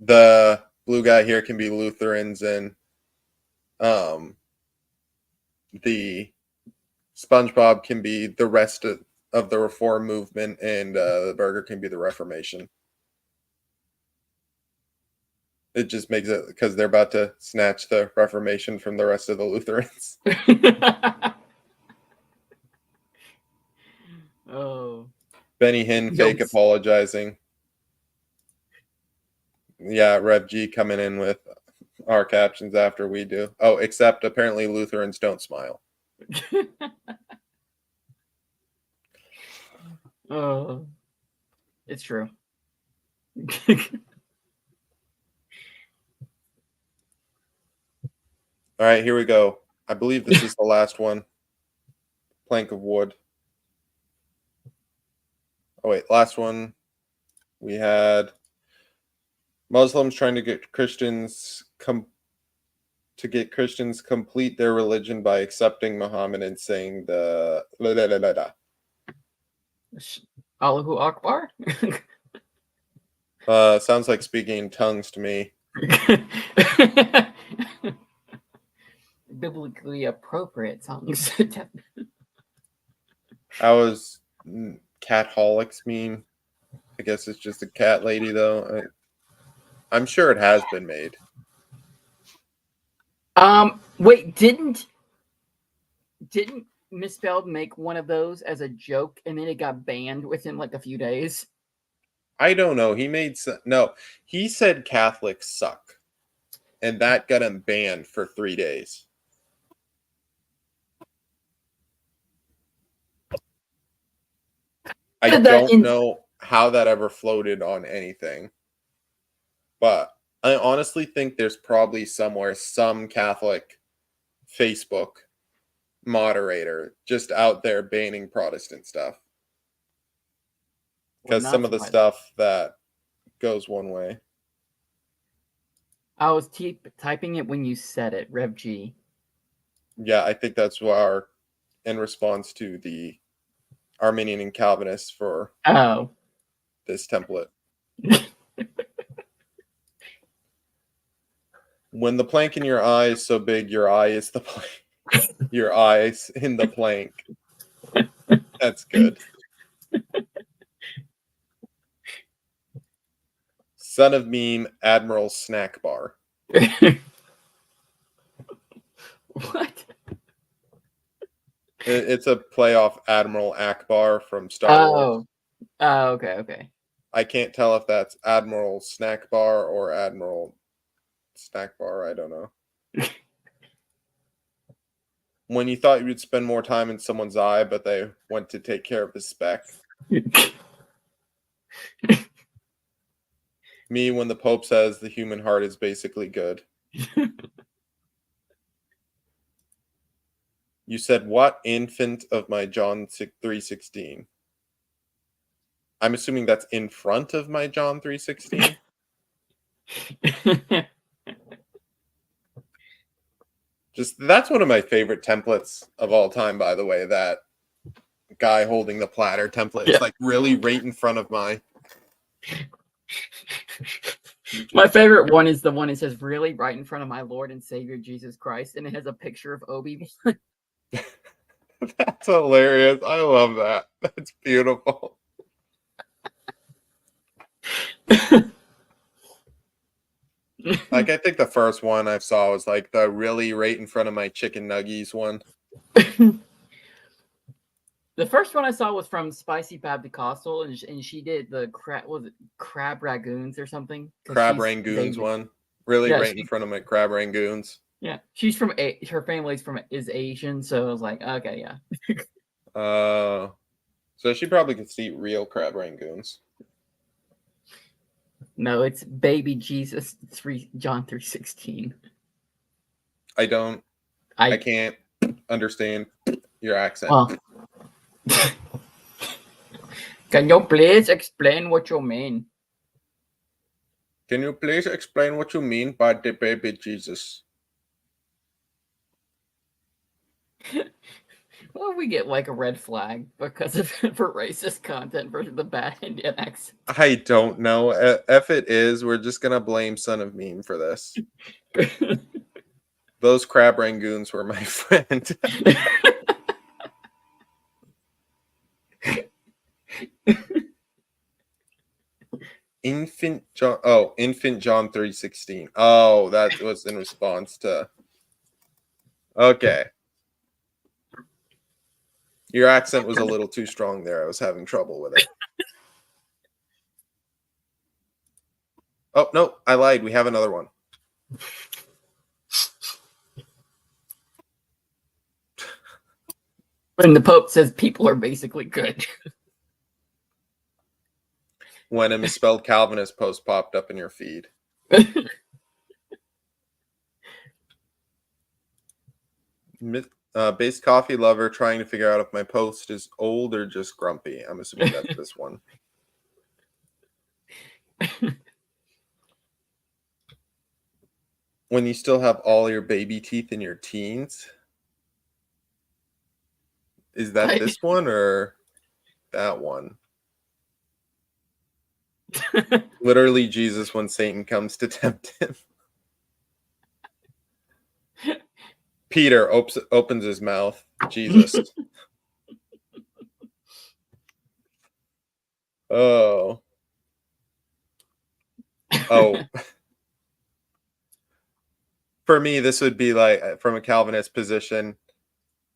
The blue guy here can be Lutherans, and the SpongeBob can be the rest of the Reform movement, and the burger can be the Reformation. It just makes it because they're about to snatch the Reformation from the rest of the Lutherans. Oh. Benny Hinn fake apologizing. Yeah, Rev G coming in with our captions after we do. Oh, except apparently Lutherans don't smile. Oh, it's true. All right, here we go. I believe this is the last one. Plank of wood. Oh, wait, last one. We had Muslims trying to get Christians complete their religion by accepting Muhammad and saying the Allahu Akbar? Sounds like speaking in tongues to me. Biblically appropriate tongues. I was Catholics meme. I guess it's just a cat lady though. I'm sure it has been made. Wait, didn't didn't Misspelled make one of those as a joke, and then it got banned within like a few days? I don't know. He said Catholics suck, and that got him banned for 3 days. I don't know how that ever floated on anything, but I honestly think there's probably somewhere some Catholic Facebook moderator just out there banning Protestant stuff. Because some of the stuff that goes one way. I was typing it when you said it, Rev G. Yeah, I think that's in response to the Arminian and Calvinists for this template. When the plank in your eye is so big, your eye is the plank. Your eyes in the plank. That's good. Son of Meme, Admiral Snack Bar. What? It's a play off Admiral Akbar from Star Wars. Oh, okay. I can't tell if that's Admiral Snack Bar or Admiral Snack Bar. I don't know. When you thought you would spend more time in someone's eye, but they went to take care of the speck. Me, when the Pope says the human heart is basically good. You said, what infant of my John 3:16? I'm assuming that's in front of my John 3:16. That's one of my favorite templates of all time, by the way, that guy holding the platter template. It's like really right in front of my... My favorite one is the one that says, really, right in front of my Lord and Savior Jesus Christ, and it has a picture of Obi-Wan. That's hilarious. I love that. That's beautiful. Like, I think the first one I saw was like the really right in front of my chicken nuggies one. The first one I saw was from Spicy Babdicostal, and she did the crab ragoons or something. Crab rangoons one. Really right in front of my crab rangoons. Yeah, she's from her family's is Asian, so I was like, okay, yeah. So she probably could see real crab rangoons. No, it's baby Jesus John 3:16. I can't understand your accent. Well, can you please explain what you mean? Can you please explain what you mean by the baby Jesus? Well, we get like a red flag because of for racist content versus the bad Indian accent. I don't know. If it is, we're just gonna blame Son of Meme for this. Those crab rangoons were my friend. Infant John 3:16. Oh, that was in response to... Okay. Your accent was a little too strong there. I was having trouble with it. Oh, no, I lied. We have another one. When the Pope says people are basically good. When a misspelled Calvinist post popped up in your feed. Base coffee lover trying to figure out if my post is old or just grumpy. I'm assuming that's this one. When you still have all your baby teeth in your teens. Is that this one or that one? Literally Jesus when Satan comes to tempt him. Peter opens his mouth. Jesus. Oh. For me, this would be like, from a Calvinist position,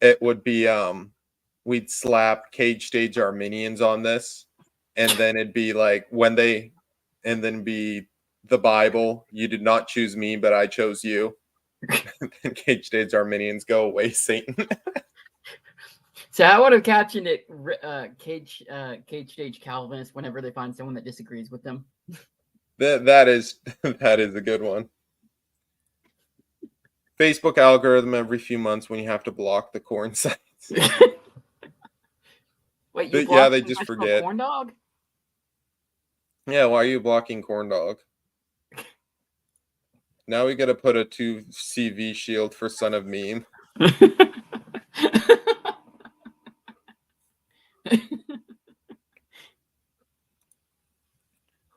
it would be we'd slap Cage Stage Arminians on this, and then it'd be like and then be the Bible. You did not choose me, but I chose you. And Cage Stage Arminians go away, Satan. So I would have captioned it Cage Stage Calvinist whenever they find someone that disagrees with them. That is a good one. Facebook algorithm every few months when you have to block the corn sites. Wait, But you yeah, they blocked just National forget. Corn Dog? Yeah, why are you blocking Corn Dog? Now we got to put a 2 CV shield for Son of Meme.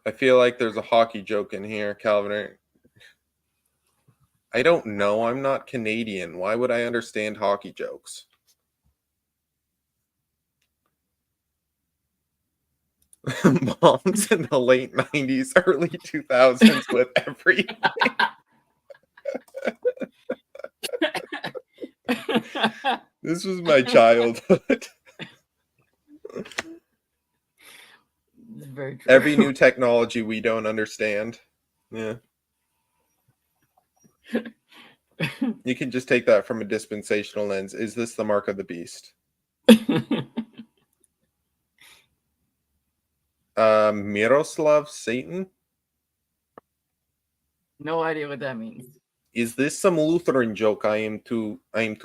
I feel like there's a hockey joke in here, Calvin. I don't know. I'm not Canadian. Why would I understand hockey jokes? Moms in the late 90s, early 2000s with everything. This was my childhood. Very true. Every new technology we don't understand. Yeah. You can just take that from a dispensational lens. Is this the mark of the beast? Miroslav Satan? No idea what that means. Is this some Lutheran joke I am too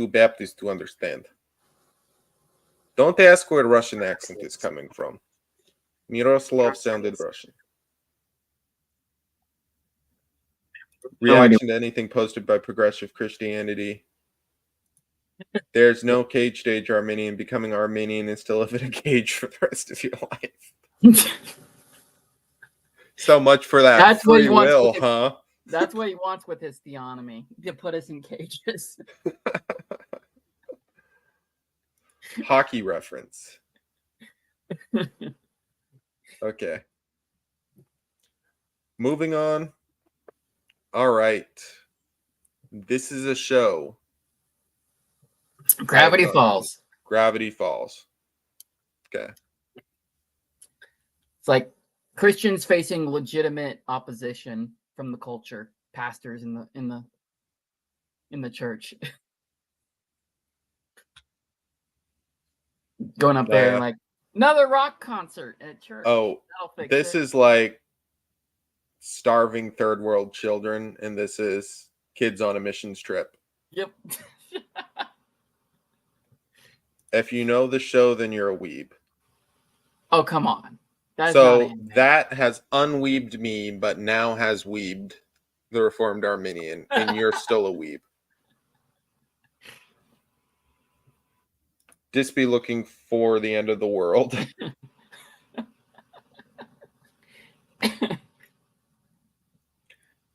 Baptist to understand? Don't ask where Russian accent is coming from. Miroslav sounded Russian. Reaction to anything posted by progressive Christianity. There's no Cage Stage Arminian. Becoming Armenian is to live in a cage for the rest of your life. So much for that That's what free he wants will, with huh? That's what he wants with his theonomy, to put us in cages. Hockey reference. Okay. Moving on. All right. This is a show. Gravity Falls. Gravity Falls. Okay. It's like Christians facing legitimate opposition from the culture, pastors in the church. Going up there and like, another rock concert at church. Oh, this is like starving third world children, and this is kids on a missions trip. Yep. If you know the show, then you're a weeb. Oh, come on. So that has unweebed me, but now has weebed the Reformed Arminian, and you're still a weeb. Just be looking for the end of the world.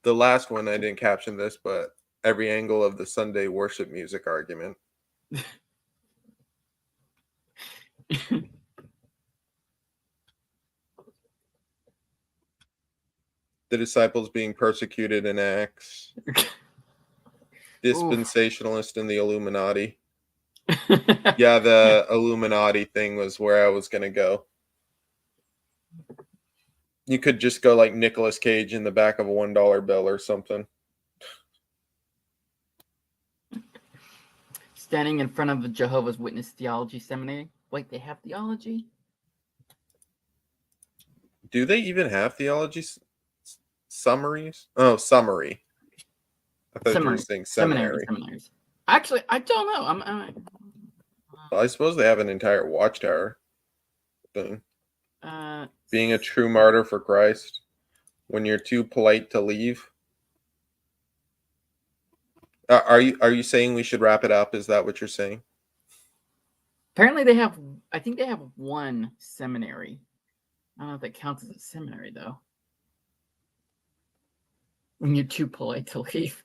The last one, I didn't caption this, but every angle of the Sunday worship music argument. The disciples being persecuted in Acts. Dispensationalist and the Illuminati. Yeah, the Illuminati thing was where I was going to go. You could just go like Nicolas Cage in the back of a $1 bill or something. Standing in front of the Jehovah's Witness Theology Seminary. Wait, they have theology? Do they even have theology summaries? Oh, summary. I thought you were saying seminary. Seminaries. Actually, I don't know. Well, I suppose they have an entire watchtower thing. Being a true martyr for Christ. When you're too polite to leave. Are you saying we should wrap it up? Is that what you're saying? Apparently I think they have one seminary. I don't know if that counts as a seminary, though. When you're too polite to leave.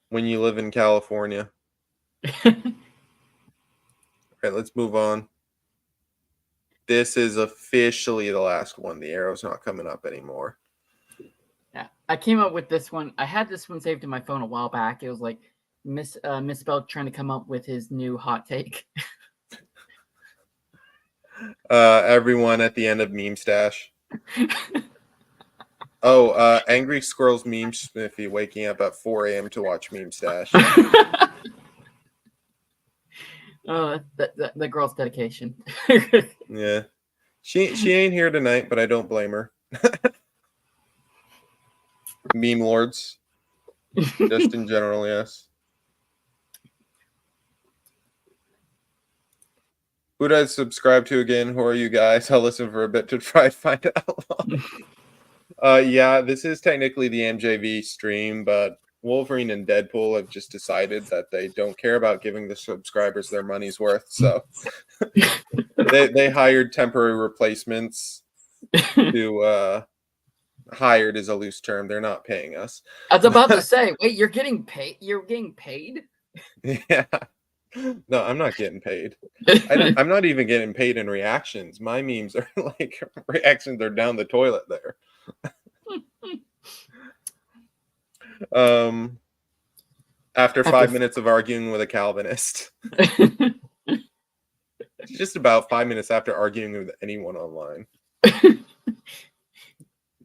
When you live in California. All right, let's move on. This is officially the last one. The arrow's not coming up anymore. Yeah, I came up with this one. I had this one saved in my phone a while back. It was like misspelled trying to come up with his new hot take. Everyone at the end of Meme Stash. Oh, Angry Squirrels Meme Smithy waking up at 4 a.m. to watch Meme Stash. The girl's dedication. Yeah. She ain't here tonight, but I don't blame her. Meme lords. Just in general, yes. Who did I subscribe to again? Who are you guys? I'll listen for a bit to try to find out. Yeah, this is technically the MJV stream, but Wolverine and Deadpool have just decided that they don't care about giving the subscribers their money's worth, so they hired temporary replacements to hired is a loose term. They're not paying us. I was about to say, wait, you're getting paid? You're getting paid? Yeah. No, I'm not getting paid. I'm not even getting paid in reactions. My memes are like reactions are down the toilet there. After 5 minutes of arguing with a Calvinist. Just about 5 minutes after arguing with anyone online.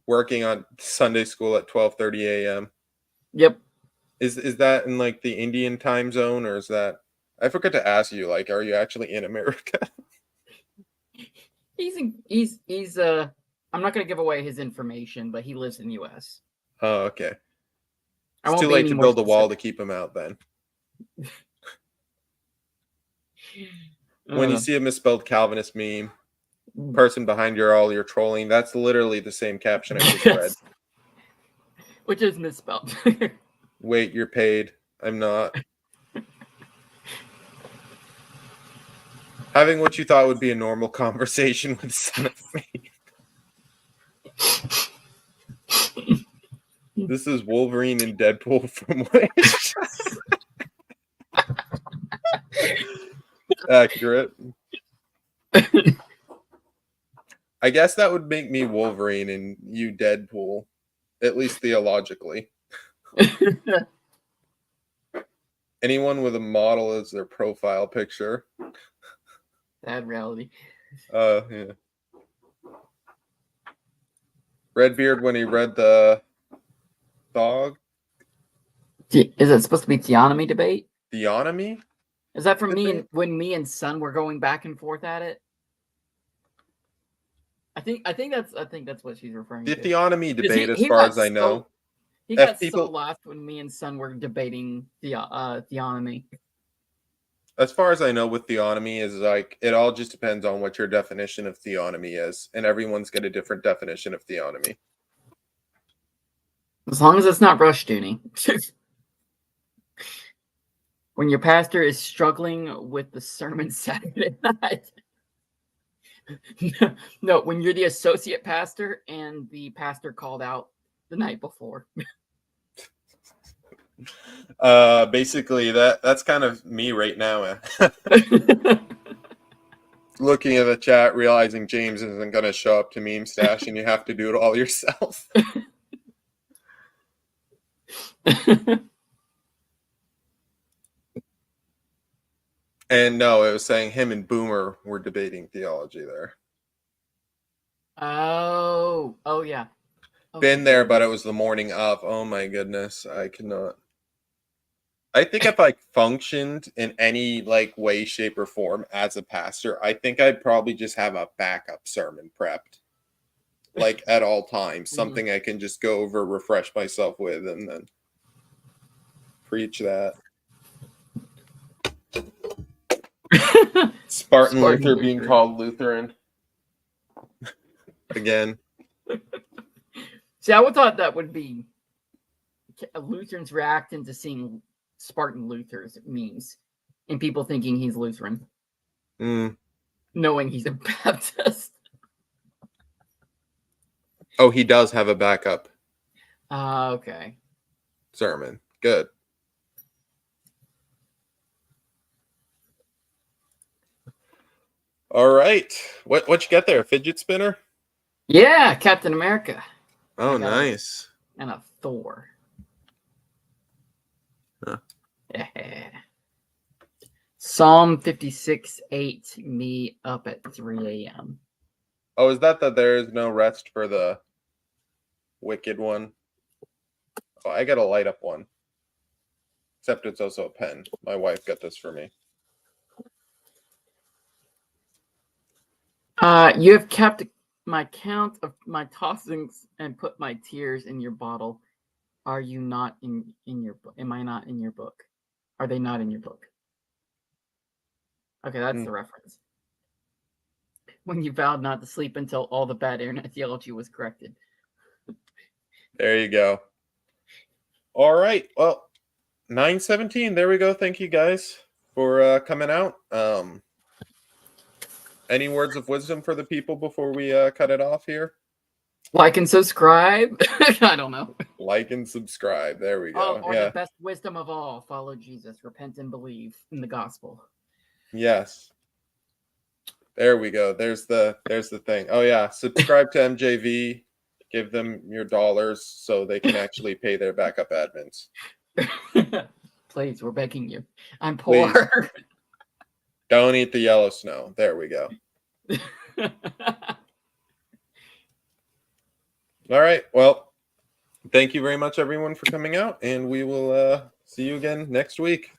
Working on Sunday school at 12:30 a.m. Yep. Is that in like the Indian time zone, or is that? I forgot to ask you. Like, are you actually in America? He's I'm not gonna give away his information, but he lives in the U.S. Oh, okay. It's too late to build a wall to keep him out then. When you see a misspelled Calvinist meme, person behind all your trolling, that's literally the same caption I just read. Which is misspelled. Wait, you're paid. I'm not. Having what you thought would be a normal conversation with son of me. This is Wolverine and Deadpool from Wish. Accurate. I guess that would make me Wolverine and you Deadpool, at least theologically. Anyone with a model as their profile picture. Sad reality. Yeah. Redbeard when he read the dog. Is it supposed to be theonomy debate? Theonomy? Is that from me and when me and Son were going back and forth at it? I think that's what she's referring to. The theonomy debate, as far as I know. He got so lost when me and Son were debating theonomy. As far as I know, with theonomy is like it all just depends on what your definition of theonomy is, and everyone's got a different definition of theonomy. As long as it's not Rushdoony. When your pastor is struggling with the sermon Saturday night. No, when you're the associate pastor and the pastor called out the night before. Basically that's kind of me right now. Looking at the chat, realizing James isn't going to show up to Meme Stash and you have to do it all yourself. And no, it was saying him and Boomer were debating theology there. Oh yeah. Been there, but it was the morning of. Oh my goodness, I cannot. I think if I functioned in any like way, shape, or form as a pastor, I think I'd probably just have a backup sermon prepped, like at all times, something I can just go over, refresh myself with, and then preach that. Spartan Luther being called Lutheran again. See, I would thought that would be Lutherans reacting to seeing Spartan Luther's memes and people thinking he's Lutheran, knowing he's a Baptist. Oh, he does have a backup. Okay. Sermon. Good. All right. What you get there? A fidget spinner? Yeah, Captain America. Oh, nice. And a Thor. Huh. Psalm 56:8, me up at 3 a.m. Oh, is that there is no rest for the wicked one? Oh, I got a light up one. Except it's also a pen. My wife got this for me. You have kept my count of my tossings and put my tears in your bottle. Are you not in your book? Am I not in your book? Are they not in your book? Okay, that's the reference. When you vowed not to sleep until all the bad internet theology was corrected. There you go. All right. Well, 9:17. There we go. Thank you guys for coming out. Any words of wisdom for the people before we cut it off here? Like and subscribe. I don't know. Like and subscribe. There we go. Or the best wisdom of all: follow Jesus, repent and believe in the gospel. Yes. There we go. There's the thing. Oh yeah, subscribe to MJV. Give them your dollars so they can actually pay their backup admins. Please, we're begging you. I'm poor. Please. Don't eat the yellow snow. There we go. All right. Well, thank you very much, everyone, for coming out, and we will see you again next week.